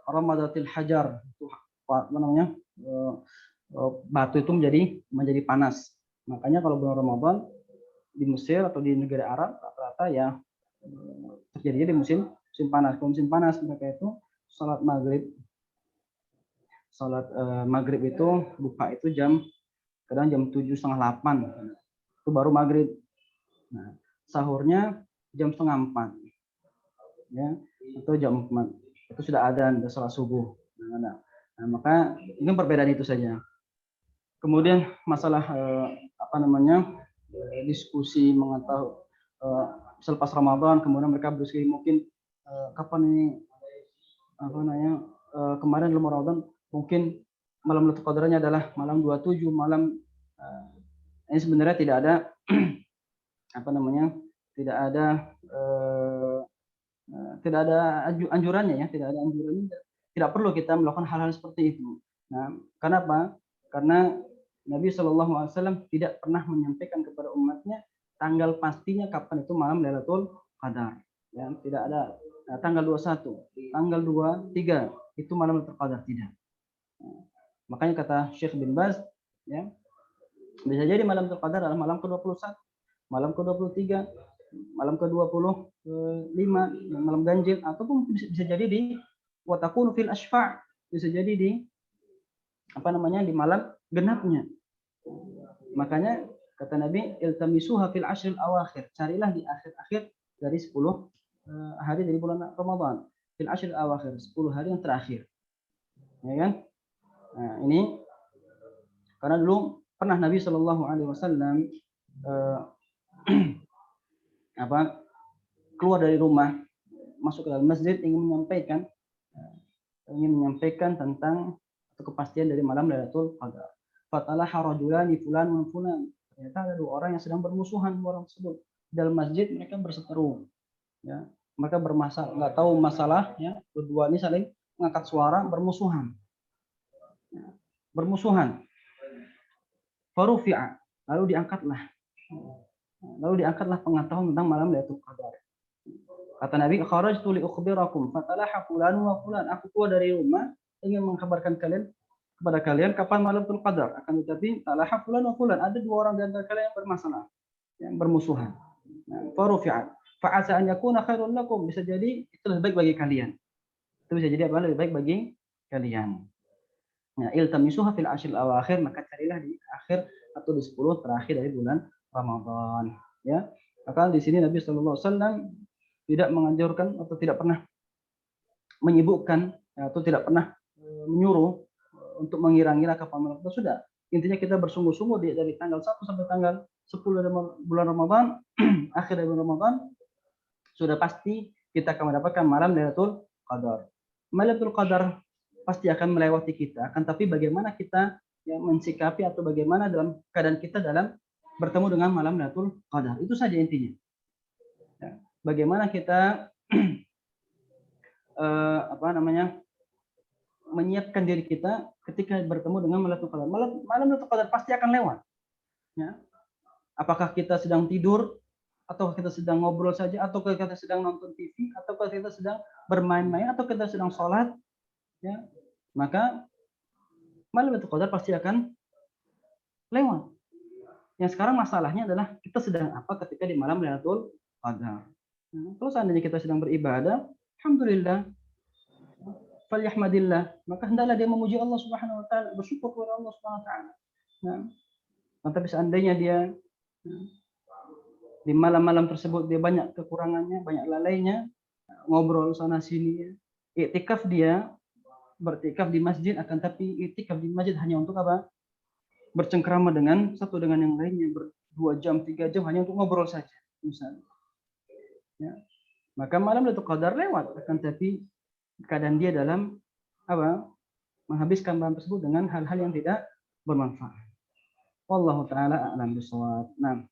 [SPEAKER 2] Ramadatil Hajar, itu apa namanya, batu itu menjadi panas. Makanya kalau bulan Ramadan di Mesir atau di negara Arab rata-rata ya terjadinya di musim panas. Kalau musim panas mereka itu salat maghrib itu buka itu kadang jam 7:30, 8 itu baru maghrib. Nah, sahurnya jam 3:30 ya, atau jam 4 itu sudah adzan, sudah salat subuh. Nah, maka ini perbedaan itu saja. Kemudian masalah diskusi mengetahui selepas Ramadan, kemudian mereka berdiskusi mungkin kapan ini kemarin dalam Ramadan mungkin malam Lailatul Qadarnya adalah malam 27, malam ini sebenarnya tidak ada tidak ada anjurannya ya, tidak ada anjurannya, tidak perlu kita melakukan hal-hal seperti itu. Nah, kenapa? Karena Nabi Shallallahu Alaihi Wasallam tidak pernah menyampaikan kepada umatnya tanggal pastinya kapan itu malam Lailatul Qadar. Ya, tidak ada tanggal 21, tanggal 2, 3 itu malam Lailatul Qadar, tidak. Makanya kata Syekh bin Baz, ya, bisa jadi malam Lailatul Qadar adalah malam ke-21, malam ke-23, malam ke-25, malam ganjil, ataupun bisa jadi di watakunu fil asfa', bisa jadi di di malam genapnya. Makanya kata Nabi, iltamisuha fil ashril awakhir, carilah di akhir-akhir dari 10 hari dari bulan Ramadan, fil ashril awakhir, 10 hari yang terakhir. Ya kan? Nah, ini karena dulu pernah Nabi Shallallahu Alaihi Wasallam keluar dari rumah, masuk ke dalam masjid, ingin menyampaikan tentang atau kepastian dari malam Lailatul Qadar. Fatalaha rajulani fulan wa fulan. Ternyata ada 2 orang yang sedang bermusuhan, 2 orang tersebut. Di dalam masjid mereka berseteru. Ya, mereka bermasalah, nggak tahu masalah, ya. Berdua ini saling mengangkat suara, bermusuhan. Ya, bermusuhan. Farufi'a, lalu diangkatlah pengetahuan tentang malam Lailatul Qadar. Kata Nabi, kharajtu li ukhbirakum fatalaha fulan wa fulan. Aku keluar dari rumah ingin mengkabarkan kepada kalian kapan malam Lailatul Qadar. Akan tetapi talaha fulan wa fulan, ada 2 orang di antara kalian yang bermasalah, yang bermusuhan. Farufi'at. Fa'asa an yakuna khairul lakum, bisa jadi itu lebih baik bagi kalian. Itu bisa jadi apa? Lebih baik bagi kalian. Nah, iltamisuha fil ashril awakhir, maka carilah di akhir atau di 10 terakhir dari bulan Ramadan, ya. Maka di sini Nabi sallallahu alaihi wasallam tidak menganjurkan atau tidak pernah menyibukkan atau tidak pernah menyuruh untuk mengira-ngira kapan malam itu. Sudah, intinya kita bersungguh-sungguh dari tanggal 1 sampai tanggal 10 dari bulan Ramadan, akhir dari bulan Ramadan, sudah pasti kita akan mendapatkan malam Lailatul Qadar. Lailatul Qadar pasti akan melewati kita, akan tapi bagaimana kita mensikapi atau bagaimana dalam keadaan kita dalam bertemu dengan malam Lailatul Qadar. Itu saja intinya. Ya, bagaimana kita menyiapkan diri kita ketika bertemu dengan malam Lailatul Qadar. Malam Lailatul Qadar pasti akan lewat. Ya. Apakah kita sedang tidur, atau kita sedang ngobrol saja, atau kita sedang nonton TV, atau kita sedang bermain-main, atau kita sedang sholat, ya, maka malam Lailatul Qadar pasti akan lewat. Yang sekarang masalahnya adalah kita sedang apa ketika di malam Lailatul Qadar. Nah, kalau seandainya kita sedang beribadah, alhamdulillah, falyahmadillah, maka hendaklah dia memuji Allah Subhanahu wa taala, bersyukur kepada Allah Subhanahu wa taala. Nah, tapi seandainya dia di malam-malam tersebut dia banyak kekurangannya, banyak lalainya, ngobrol sana sini, iktikaf, dia beriktikaf di masjid, akan tapi iktikaf di masjid hanya untuk apa? Bercengkrama dengan satu dengan yang lainnya, 2 jam, 3 jam hanya untuk ngobrol saja. misalnya. Ya. Maka malam Lailatul Qadar lewat, akan tapi keadaan dia dalam apa? Menghabiskan malam tersebut dengan hal-hal yang tidak bermanfaat. Wallahu taala a'lam bishawab. Nah,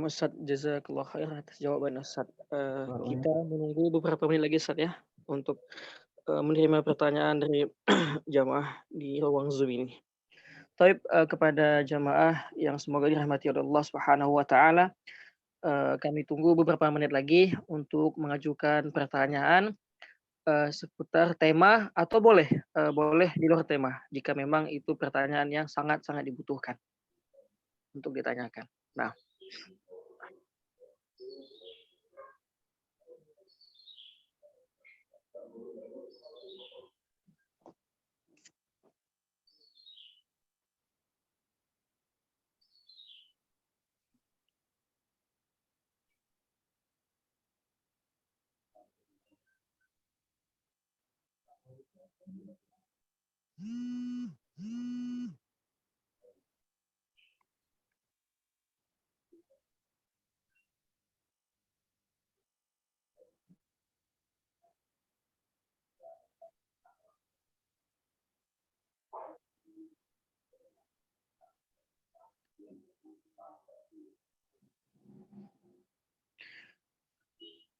[SPEAKER 1] Ustaz, jazakallah khair atas jawaban Ustaz.
[SPEAKER 2] baru ya.
[SPEAKER 1] Kita menunggu beberapa menit lagi Ustaz ya untuk menerima pertanyaan dari jamaah di ruang Zoom ini. Taib, kepada jamaah yang semoga dirahmati oleh Allah Subhanahu wa taala, kami tunggu beberapa menit lagi untuk mengajukan pertanyaan seputar tema atau boleh di luar tema jika memang itu pertanyaan yang sangat-sangat dibutuhkan untuk ditanyakan. Nah,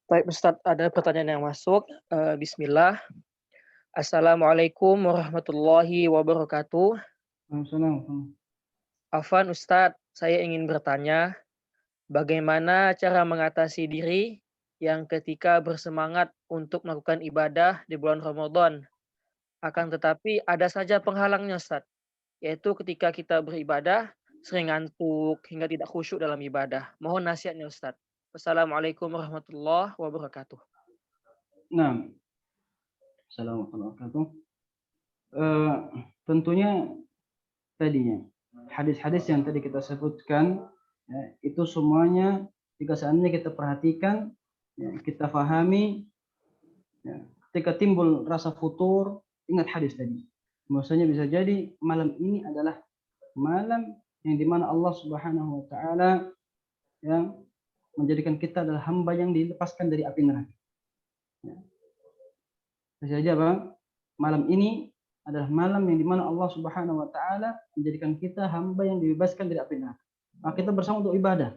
[SPEAKER 1] baik Ustaz, ada pertanyaan yang masuk. Bismillah. Assalamualaikum warahmatullahi wabarakatuh.
[SPEAKER 2] Assalamualaikum.
[SPEAKER 1] Afwan Ustadz, saya ingin bertanya, bagaimana cara mengatasi diri yang ketika bersemangat untuk melakukan ibadah di bulan Ramadan, akan tetapi ada saja penghalangnya Ustadz, yaitu ketika kita beribadah sering ngantuk hingga tidak khusyuk dalam ibadah. Mohon nasihatnya Ustadz. Wassalamualaikum warahmatullahi wabarakatuh.
[SPEAKER 2] Nah, assalamualaikum warahmatullahi wabarakatuh. Tentunya tadinya hadis-hadis yang tadi kita sebutkan ya, itu semuanya jika seandainya kita perhatikan ya, kita pahami ya, ketika timbul rasa futur ingat hadis tadi bahwasanya bisa jadi malam ini adalah malam yang dimana Allah Subhanahu wa taala yang menjadikan kita adalah hamba yang dilepaskan dari api neraka ya. Bisa jadi apa malam ini adalah malam yang dimana Allah Subhanahu wa taala menjadikan kita hamba yang dibebaskan dari api neraka. Maka kita bersama untuk ibadah.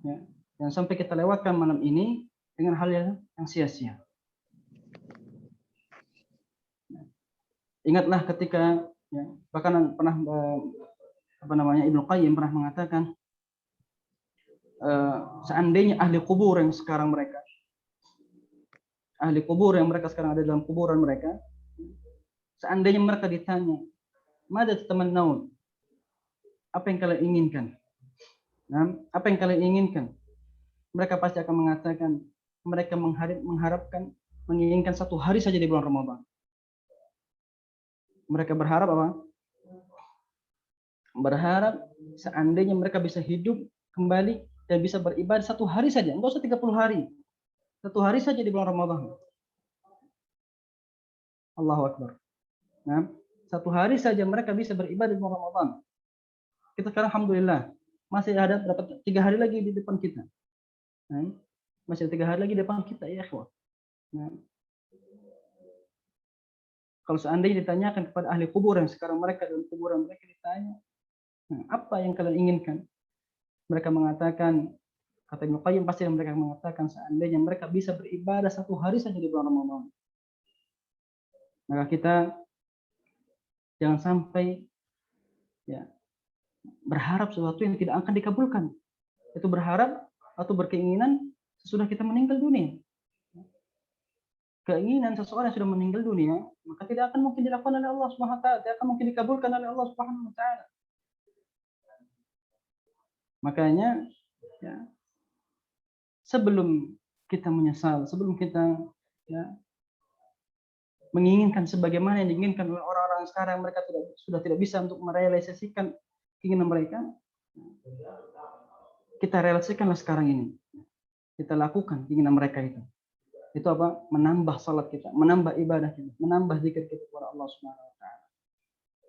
[SPEAKER 2] Ya. Jangan sampai kita lewatkan malam ini dengan hal yang sia-sia. Ingatlah ketika ya, bahkan pernah Ibnu Qayyim pernah mengatakan seandainya ahli kubur yang sekarang sekarang ada dalam kuburan mereka, seandainya mereka ditanya, "Mada tatamannaun?" Apa yang kalian inginkan? Nah, apa yang kalian inginkan? Mereka pasti akan mengatakan mereka mengharapkan, menginginkan satu hari saja di bulan Ramadan. Mereka berharap apa? Berharap seandainya mereka bisa hidup kembali dan bisa beribadah satu hari saja, enggak usah 30 hari. Satu hari saja di bulan Ramadan. Allahu Akbar. Nah, satu hari saja mereka bisa beribadah di bulan Ramadan. Kita sekarang alhamdulillah masih ada berapa 3 hari lagi di depan kita. Nah, masih 3 hari lagi di depan kita ya, ikhwah. Nah, kalau seandainya ditanyakan kepada ahli kubur yang sekarang mereka dalam kuburan mereka ditanya, nah, apa yang kalian inginkan? Mereka mengatakan, kata Ibnu Qayyim pasti mereka mengatakan seandainya mereka bisa beribadah satu hari saja di bulan Ramadan. Maka kita jangan sampai ya berharap sesuatu yang tidak akan dikabulkan. Itu berharap atau berkeinginan sesudah kita meninggal dunia. Keinginan seseorang yang sudah meninggal dunia, maka tidak akan mungkin dilakukan oleh Allah Subhanahu wa taala, tidak akan mungkin dikabulkan oleh Allah Subhanahu wa taala. Makanya ya, sebelum kita menyesal, sebelum kita ya, menginginkan sebagaimana yang diinginkan oleh orang-orang sekarang, mereka sudah tidak bisa untuk merealisasikan keinginan mereka, kita realisasikanlah sekarang ini. Kita lakukan keinginan mereka itu. Itu apa? Menambah salat kita, menambah ibadah kita, menambah zikir kita kepada Allah Subhanahu wa taala.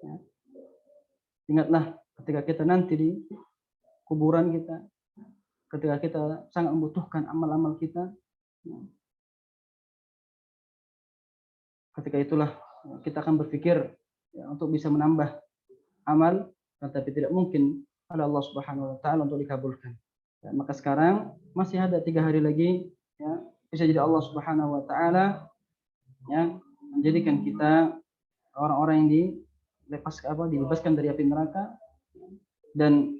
[SPEAKER 2] Ya. Ingatlah ketika kita nanti di kuburan kita, ketika kita sangat membutuhkan amal-amal kita, ketika itulah kita akan berpikir untuk bisa menambah amal, tetapi tidak mungkin pada Allah Subhanahu wa taala untuk dikabulkan. Maka sekarang masih ada 3 hari lagi, ya, bisa jadi Allah Subhanahu wa taala menjadikan kita orang-orang yang dibebaskan dari api neraka, dan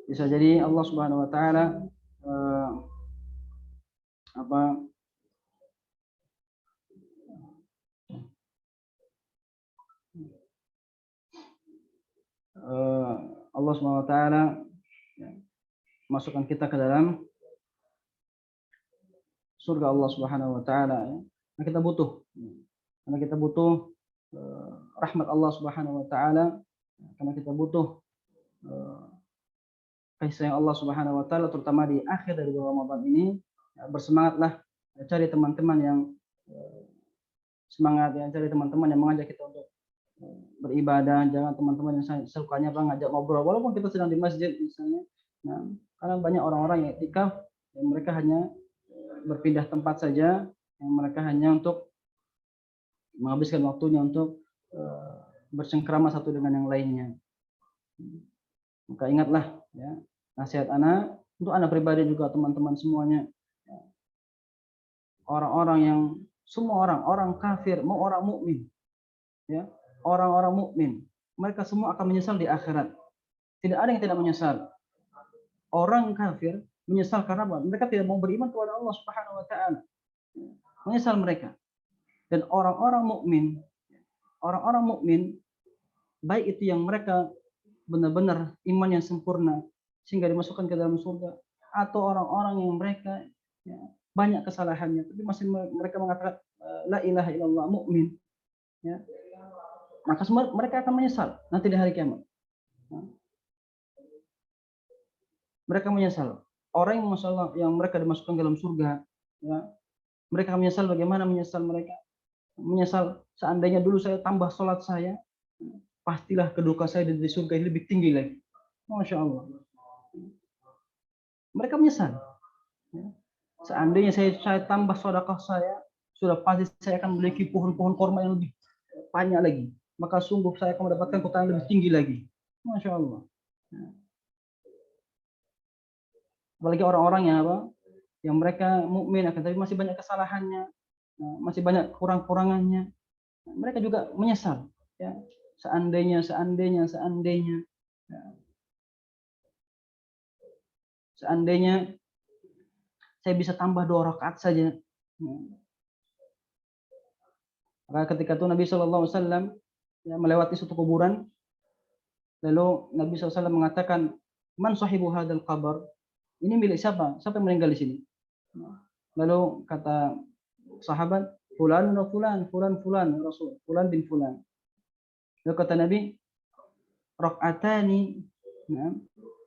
[SPEAKER 2] bisa jadi Allah Subhanahu wa taala Allah Subhanahu wa taala masukkan kita ke dalam surga Allah Subhanahu wa taala, ya. Nah, kita butuh, karena kita butuh rahmat Allah Subhanahu wa taala, karena kita butuh kasih sayang Allah Subhanahu wa taala, terutama di akhir dari bulan Ramadan ini. Ya, bersemangatlah, cari teman-teman yang semangat, ya, cari teman-teman yang mengajak kita untuk beribadah. Jangan teman-teman yang sukanya ngajak ngobrol walaupun kita sedang di masjid misalnya. Nah, karena banyak orang-orang yang iktikaf yang mereka hanya berpindah tempat saja, yang mereka hanya untuk menghabiskan waktunya untuk bersengkrama satu dengan yang lainnya. Maka ingatlah, ya, nasihat anak untuk anak pribadi juga, teman-teman semuanya, ya. Orang-orang yang semua orang kafir mau orang mukmin, ya, orang-orang mukmin mereka semua akan menyesal di akhirat. Tidak ada yang tidak menyesal. Orang kafir menyesal karena mereka tidak mau beriman kepada Allah Subhanahu wa taala. Menyesal mereka. Dan orang-orang mukmin baik itu yang mereka benar-benar iman yang sempurna sehingga dimasukkan ke dalam surga, atau orang-orang yang mereka, ya, banyak kesalahannya tapi masih mereka mengatakan la ilaha illallah, mukmin, ya, maka semua mereka akan menyesal nanti di hari kiamat. Mereka menyesal. Orang yang masalah yang mereka dimasukkan ke dalam surga, ya, mereka menyesal. Bagaimana menyesal mereka? Menyesal seandainya dulu saya tambah sholat saya, pastilah kedudukan saya di surga ini lebih tinggi lagi. Masya Allah. Mereka menyesal. Ya. Seandainya saya tambah sedekah saya, sudah pasti saya akan memiliki pohon-pohon kurma yang lebih banyak lagi. Maka sungguh saya akan mendapatkan keutamaan lebih tinggi lagi. Masya Allah. Ya. Apalagi orang-orang yang mereka mukmin akan tapi masih banyak kesalahannya, masih banyak kurang-kurangannya. Mereka juga menyesal, ya. Seandainya, ya. Seandainya saya bisa tambah 2 rakaat saja. Maka ketika itu Nabi SAW, ya, melewati suatu kuburan, lalu Nabi SAW mengatakan, man sahibu hadzal qabr? Ini milik siapa? Siapa yang meninggal di sini? Lalu kata sahabat, fulan wa fulan, fulan Rasul, fulan bin fulan. Lalu kata Nabi,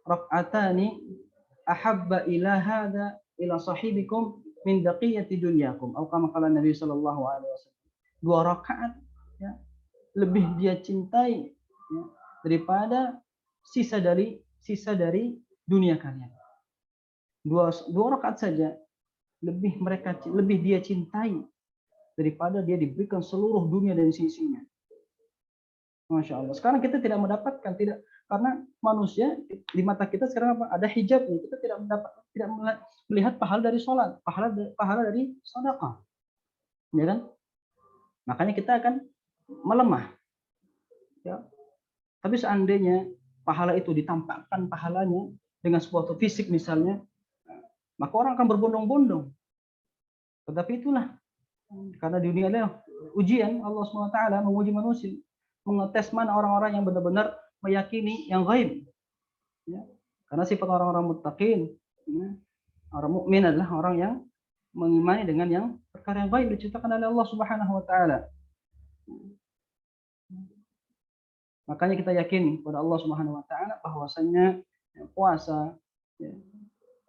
[SPEAKER 2] raq'atani ahabba ila hadza ila sahibikum min baqiyati dunyakum, atau kama qala Nabi sallallahu alaihi wasallam. 2 rakaat, ya, lebih dia cintai, ya, daripada sisa dari dunia kalian. 2 rakaat saja lebih dia cintai daripada dia diberikan seluruh dunia dan sisinya. Masya Allah. Sekarang kita tidak mendapatkan, karena manusia di mata kita sekarang apa? Ada hijabnya. Kita tidak melihat pahala dari sholat, pahala dari sedekah, ya kan? Makanya kita akan melemah, ya. Tapi seandainya pahala itu ditampakkan pahalanya dengan sebuah fisik misalnya, maka orang akan berbondong-bondong. Tetapi itulah, karena dunia adalah ujian Allah SWT menguji manusia, mengetes mana orang-orang yang benar-benar meyakini yang gaib, ya. Karena sifat orang-orang muttaqin, ya, orang mukmin adalah orang yang mengimani dengan yang perkara yang gaib diciptakan oleh Allah Subhanahu wa taala. Makanya kita yakin kepada Allah Subhanahu wa taala bahwasanya puasa, ya,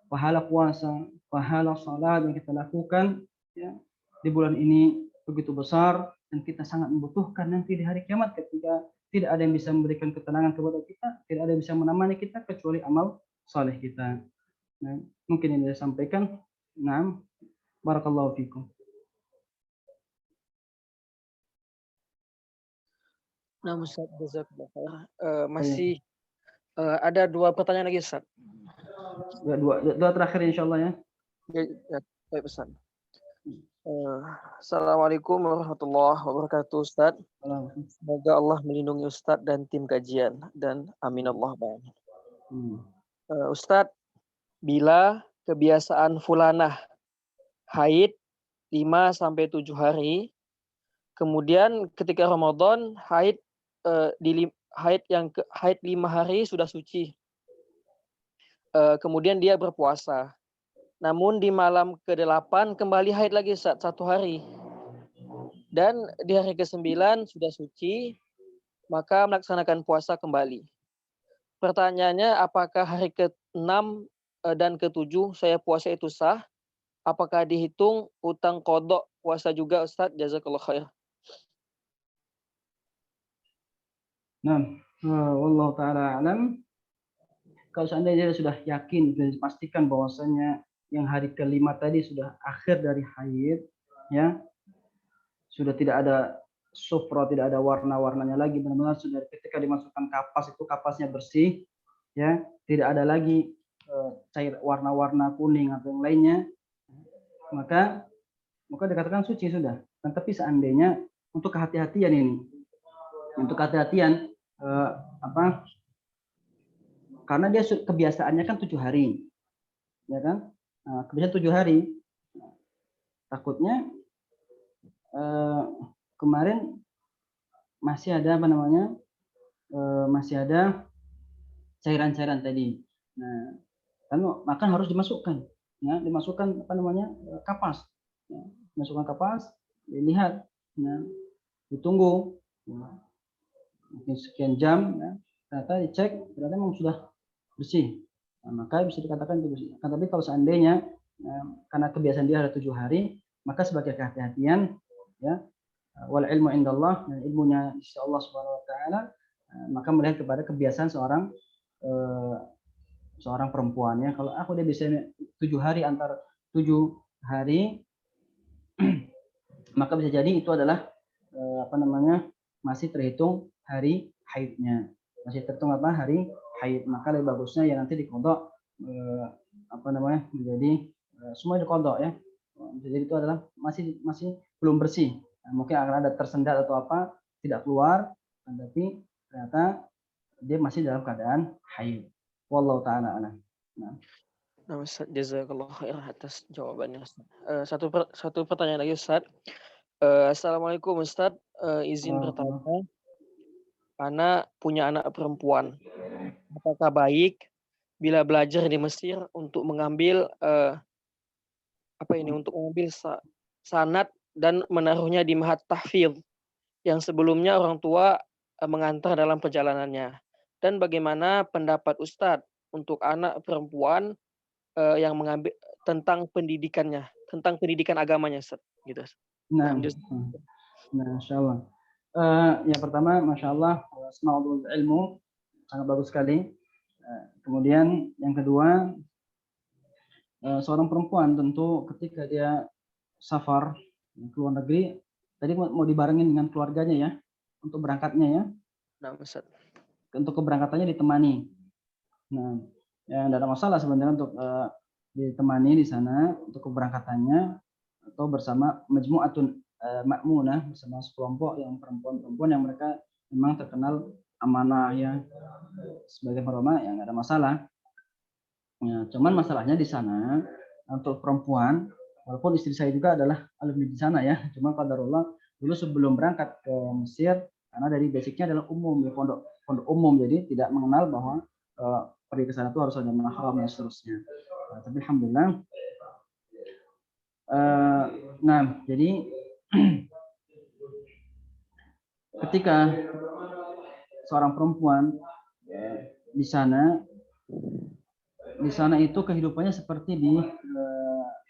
[SPEAKER 2] pahala puasa, pahala salat yang kita lakukan, ya, di bulan ini begitu besar, dan kita sangat membutuhkan nanti di hari kiamat ketika tidak ada yang bisa memberikan ketenangan kepada kita, tidak ada yang bisa menemani kita kecuali amal saleh kita. Nah, mungkin ini saya sampaikan. Nah, barakallahu fikum.
[SPEAKER 1] Nah, Ustaz, jazakallah khair. Masih ada 2 pertanyaan lagi, Ustaz.
[SPEAKER 2] Dua terakhir insyaallah ya.
[SPEAKER 1] Ya, baik, Ustaz. Assalamualaikum warahmatullahi wabarakatuh, Ustaz. Semoga Allah melindungi Ustaz dan tim kajian, dan amin Allahumma amin. Ustaz, bila kebiasaan fulanah haid 5 sampai 7 hari, kemudian ketika Ramadan haid haid 5 hari sudah suci. Kemudian dia berpuasa. Namun di malam ke-8 kembali haid lagi 1 hari. Dan di hari ke-9 sudah suci, maka melaksanakan puasa kembali. Pertanyaannya, apakah hari ke-6 dan ke-7 saya puasa itu sah? Apakah dihitung utang qadha puasa juga, Ustaz? Jazakallah khair.
[SPEAKER 2] Nah, wallahu taala alam. Kalau seandainya dia sudah yakin dan dipastikan bahwasanya yang hari ke-5 tadi sudah akhir dari haid, ya, sudah tidak ada sufra, tidak ada warna-warnanya lagi, benar-benar sudah ketika dimasukkan kapas itu kapasnya bersih, ya, tidak ada lagi cair warna-warna kuning atau yang lainnya, maka dikatakan suci sudah. Dan tapi seandainya untuk kehati-hatian ini, karena dia kebiasaannya kan 7 hari, ya kan? Nah, kebiasaan 7 hari, takutnya kemarin masih ada masih ada cairan-cairan tadi. Nah, kan maka harus dimasukkan, ya, dimasukkan kapas, ya, dimasukkan kapas, dilihat, ya, ditunggu, ya, mungkin sekian jam, ya, ternyata dicek, ternyata memang sudah bersih. Nah, maka bisa dikatakan itu bersih. Tapi kalau seandainya karena kebiasaan dia ada 7 hari, maka sebagai kehati-hatian, ya, wal ilmu indallah, dan ilmunya insya Allah subhanahu wa taala, maka melihat kepada kebiasaan seorang perempuan, ya. Kalau dia bisa 7 hari, antara 7 hari maka bisa jadi itu adalah masih terhitung hari haidnya, hari haid. Maka lebih bagusnya ya nanti dikodok, menjadi semua dikodok, ya. Jadi itu adalah masih belum bersih. Nah, mungkin akan ada tersendat atau apa, tidak keluar, tapi ternyata dia masih dalam keadaan haid. Wallahu taala a'lam. Nah,
[SPEAKER 1] Ustaz, jazakallah khair atas jawabannya, Ustaz. Satu pertanyaan lagi, Ustaz. Assalamualaikum, Ustaz. Izin bertanya, Ana punya anak perempuan. Apakah baik bila belajar di Mesir untuk mengambil sanad dan menaruhnya di mahat tahfidz yang sebelumnya orang tua mengantar dalam perjalanannya? Dan bagaimana pendapat Ustadz untuk anak perempuan yang mengambil tentang pendidikannya, tentang pendidikan agamanya, Ustadz, gitu.
[SPEAKER 2] Nah, insyaallah. Yang pertama, masya Allah, semangat ilmu sangat bagus sekali. Kemudian yang kedua, seorang perempuan tentu ketika dia safar ke luar negeri, tadi mau dibarengin dengan keluarganya, ya, untuk berangkatnya, ya.
[SPEAKER 1] Nah, Ustaz.
[SPEAKER 2] Untuk keberangkatannya ditemani. Nah, ya tidak ada masalah sebenarnya untuk ditemani di sana untuk keberangkatannya, atau bersama majmu'atun ma'munah, bersama sekelompok yang perempuan-perempuan yang mereka memang terkenal amanah, ya, sebagai perempuan, ya nggak ada masalah. Ya, cuman masalahnya di sana untuk perempuan, walaupun istri saya juga adalah alumni di sana, ya, cuma qadarullah dulu sebelum berangkat ke Mesir, karena dari basicnya adalah umum, ya, pondok umum, jadi tidak mengenal bahwa pergi ke sana itu harus ada mahram dan seterusnya. Tapi alhamdulillah. Nah, jadi ketika seorang perempuan di sana itu kehidupannya seperti di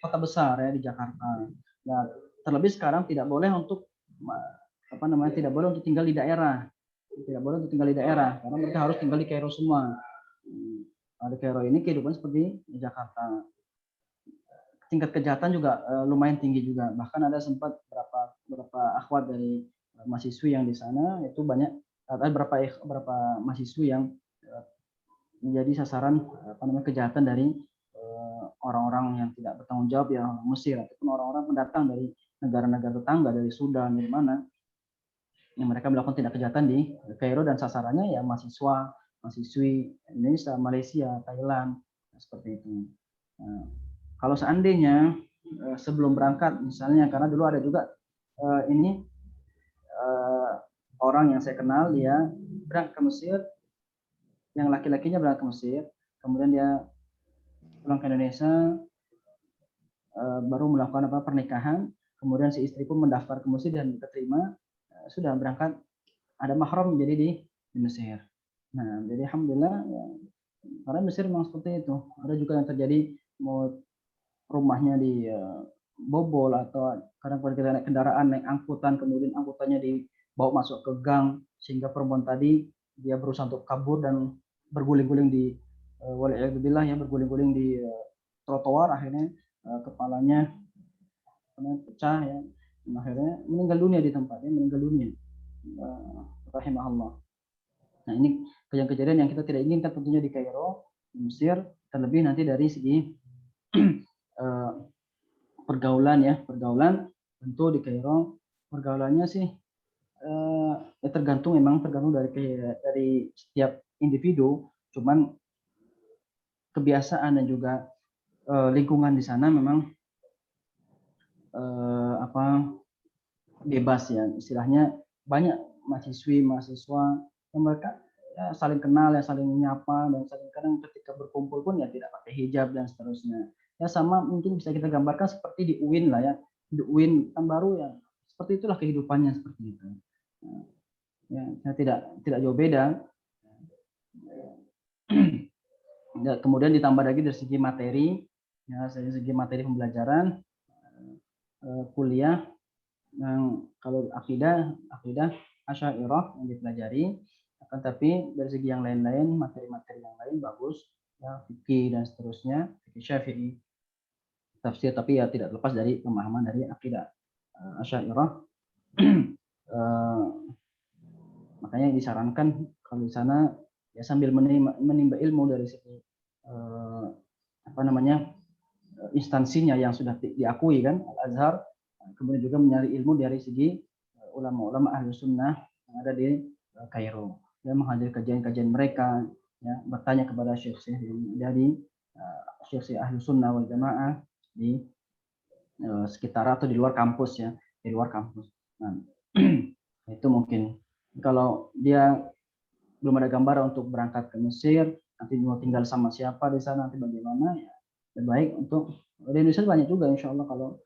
[SPEAKER 2] kota besar, ya, di Jakarta. Nah, terlebih sekarang tidak boleh untuk tidak boleh untuk tinggal di daerah. tidak boleh untuk tinggal di daerah karena mereka harus tinggal di Kairo semua. Di Kairo ini kehidupan seperti di Jakarta. Tingkat kejahatan juga lumayan tinggi juga. Bahkan ada sempat beberapa akhwat dari mahasiswi yang di sana itu banyak, ada beberapa mahasiswi yang menjadi sasaran kejahatan dari orang-orang yang tidak bertanggung jawab, yang Mesir ataupun orang-orang pendatang dari negara-negara tetangga, dari Sudan, dari mana, yang mereka melakukan tindak kejahatan di Kairo, dan sasarannya ya mahasiswa, mahasiswi Indonesia, Malaysia, Thailand, seperti itu. Nah, kalau seandainya sebelum berangkat misalnya, karena dulu ada juga ini orang yang saya kenal, dia berangkat ke Mesir, yang laki-lakinya berangkat ke Mesir, kemudian dia pulang ke Indonesia, baru melakukan pernikahan, kemudian si istri pun mendaftar ke Mesir dan diterima, sudah berangkat, ada mahram jadi di Mesir. Nah, jadi alhamdulillah ya, karena Mesir memang seperti itu. Ada juga yang terjadi mau rumahnya di bobol, atau kadang kita naik kendaraan, naik angkutan, kemudian angkutannya dibawa masuk ke gang, sehingga perempuan tadi dia berusaha untuk kabur dan berguling-guling di waliyadzubillah ya, berguling-guling di trotoar, akhirnya kepalanya pecah ya, dan akhirnya meninggal dunia di tempatnya, meninggal dunia, rahimahullah. Nah, ini kejadian-kejadian yang kita tidak inginkan tentunya di Kairo, di Mesir, terlebih nanti dari segi pergaulan ya, pergaulan tentu di Kairo pergaulannya sih ya tergantung dari setiap individu, cuman kebiasaan dan juga lingkungan di sana memang bebas ya, istilahnya banyak mahasiswa yang mereka ya saling kenal, ya saling menyapa, dan saling, kadang ketika berkumpul pun ya tidak pakai hijab dan seterusnya. Ya sama mungkin bisa kita gambarkan seperti di UIN lah ya, di UIN kan baru ya, seperti itulah kehidupannya seperti itu. Ya, tidak jauh beda. Kemudian ditambah lagi dari segi materi, ya dari segi materi pembelajaran kuliah, yang kalau akidah Asy'ariyah yang dipelajari, akan tapi dari segi yang lain-lain, materi-materi yang lain bagus ya, fikih dan seterusnya, fikih Syafi'i, tafsir, tapi ya tidak lepas dari pemahaman dari akidah Asy'ariyah. Makanya disarankan kalau di sana ya sambil menimba ilmu dari segi instansinya yang sudah diakui kan, Al-Azhar, kemudian juga mencari ilmu dari segi ulama-ulama ahli sunnah yang ada di Kairo, ya menghadiri kajian-kajian mereka, ya bertanya kepada syekh-syekh dari syekh-syekh ahli sunnah wal jamaah di sekitar atau di luar kampus ya, di luar kampus. Nah, itu mungkin kalau dia belum ada gambaran untuk berangkat ke Mesir, nanti mau tinggal sama siapa di sana, nanti bagaimana ya, lebih baik untuk di Indonesia banyak juga insya Allah kalau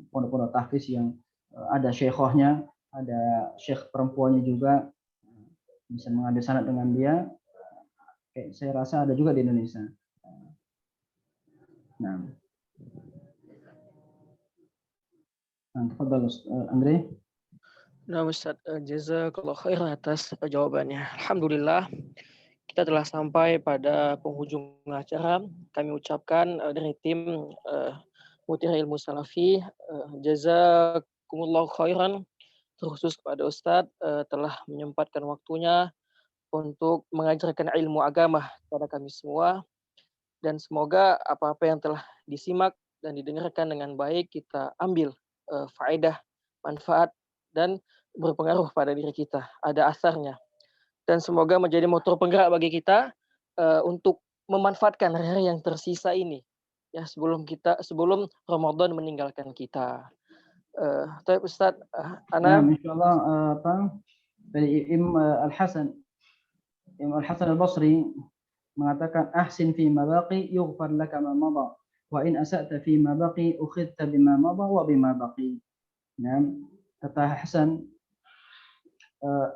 [SPEAKER 2] pondok-pondok tahfiz yang ada syekhohnya, ada syekh perempuannya juga, bisa mengambil sanad dengan dia. Saya rasa ada juga di Indonesia. Nah, tafadhal Andre.
[SPEAKER 1] Nah, Ustaz, jazakallah khair atas jawabannya. Alhamdulillah, kita telah sampai pada penghujung acara. Kami ucapkan dari tim Mutiara Ilmu Salafi, jazakumullah khairan, terkhusus kepada Ustadz telah menyempatkan waktunya untuk mengajarkan ilmu agama kepada kami semua, dan semoga apa-apa yang telah disimak dan didengarkan dengan baik kita ambil faedah, manfaat, dan berpengaruh pada diri kita, ada asarnya, dan semoga menjadi motor penggerak bagi kita untuk memanfaatkan hari-hari yang tersisa ini ya, sebelum Ramadan meninggalkan kita. Tapi Ustaz,
[SPEAKER 2] Nah,
[SPEAKER 1] Ana
[SPEAKER 2] insyaallah dari Imam Al-Hasan Al-Basri mengatakan ahsin fi ma baqi yughfar laka ma madha wa in asa'ta fi ma baqi ukhidta bima madha wa bima baqi. Nah, kata Hasan,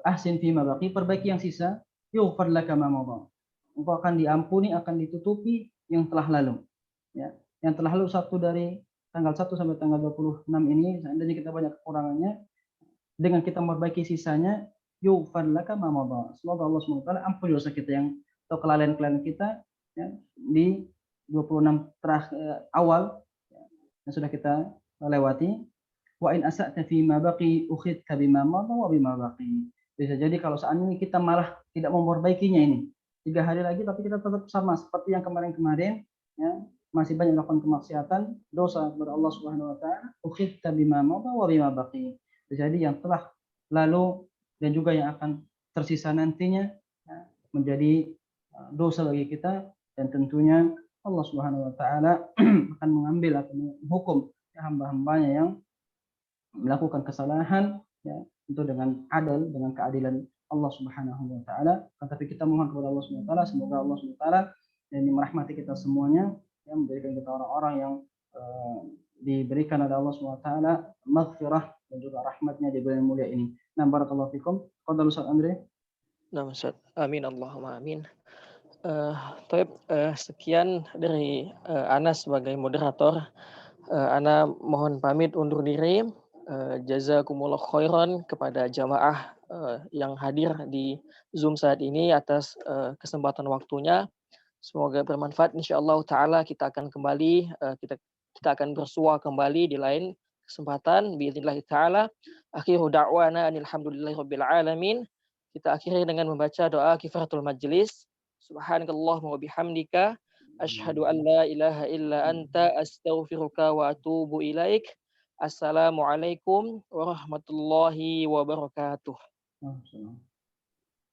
[SPEAKER 2] ahsin fi ma baqi, perbaiki yang sisa, yughfar laka ma madha. Engkau akan diampuni, akan ditutupi yang telah lalu. Ya, yang telah lalu dari tanggal 1 sampai tanggal 26 ini, seandainya kita banyak kekurangannya, dengan kita memperbaiki sisanya, yughfar laka ma madha. Semoga Allah Subhanahu wa taala ampuni dosa kita atau kelalaian-kelalaian kita ya, di 26 awal ya, yang sudah kita lewati. Wa in asa'ta fi ma baqi ukhidka bima madha wa bima baqi. Bisa jadi kalau seandainya kita malah tidak memperbaikinya ini. 3 hari lagi tapi kita tetap sama seperti yang kemarin-kemarin ya, masih banyak melakukan kemaksiatan, dosa kepada Allah Subhanahu wa taala, ukhidka bima madha wa bima baqi. Bisa jadi yang telah lalu dan juga yang akan tersisa nantinya ya, menjadi dosa bagi kita, dan tentunya Allah Subhanahu wa taala akan mengambil atau menghukum ya, hamba-hambanya yang melakukan kesalahan ya, itu dengan adil, dengan keadilan Allah Subhanahu wa taala. Tetapi kita mohon kepada Allah Subhanahu wa taala, semoga Allah Subhanahu wa taala yang merahmati kita semuanya, yang menjadikan kita orang-orang yang diberikan oleh Allah Subhanahu wa taala maghfirah dan juga rahmatnya di bulan mulia ini. Nah, barakallahu fikum. Qadar Ustaz Andre.
[SPEAKER 1] Nah, Ustaz. Amin Allahumma amin. Sekian dari Ana sebagai moderator. Ana mohon pamit undur diri. Jazakumullah khairan kepada jamaah yang hadir di Zoom saat ini atas kesempatan waktunya. Semoga bermanfaat. Insyaallah taala kita akan kembali kita akan bersua kembali di lain kesempatan biidznillah taala. Akhiru da'wana alhamdulillahirabbil alamin. Kita akhiri dengan membaca doa kifaratul majlis. Subhanakallahumma wa bihamdika asyhadu an la ilaha illa anta astaghfiruka wa atubu ilaik. Assalamualaikum warahmatullahi wabarakatuh.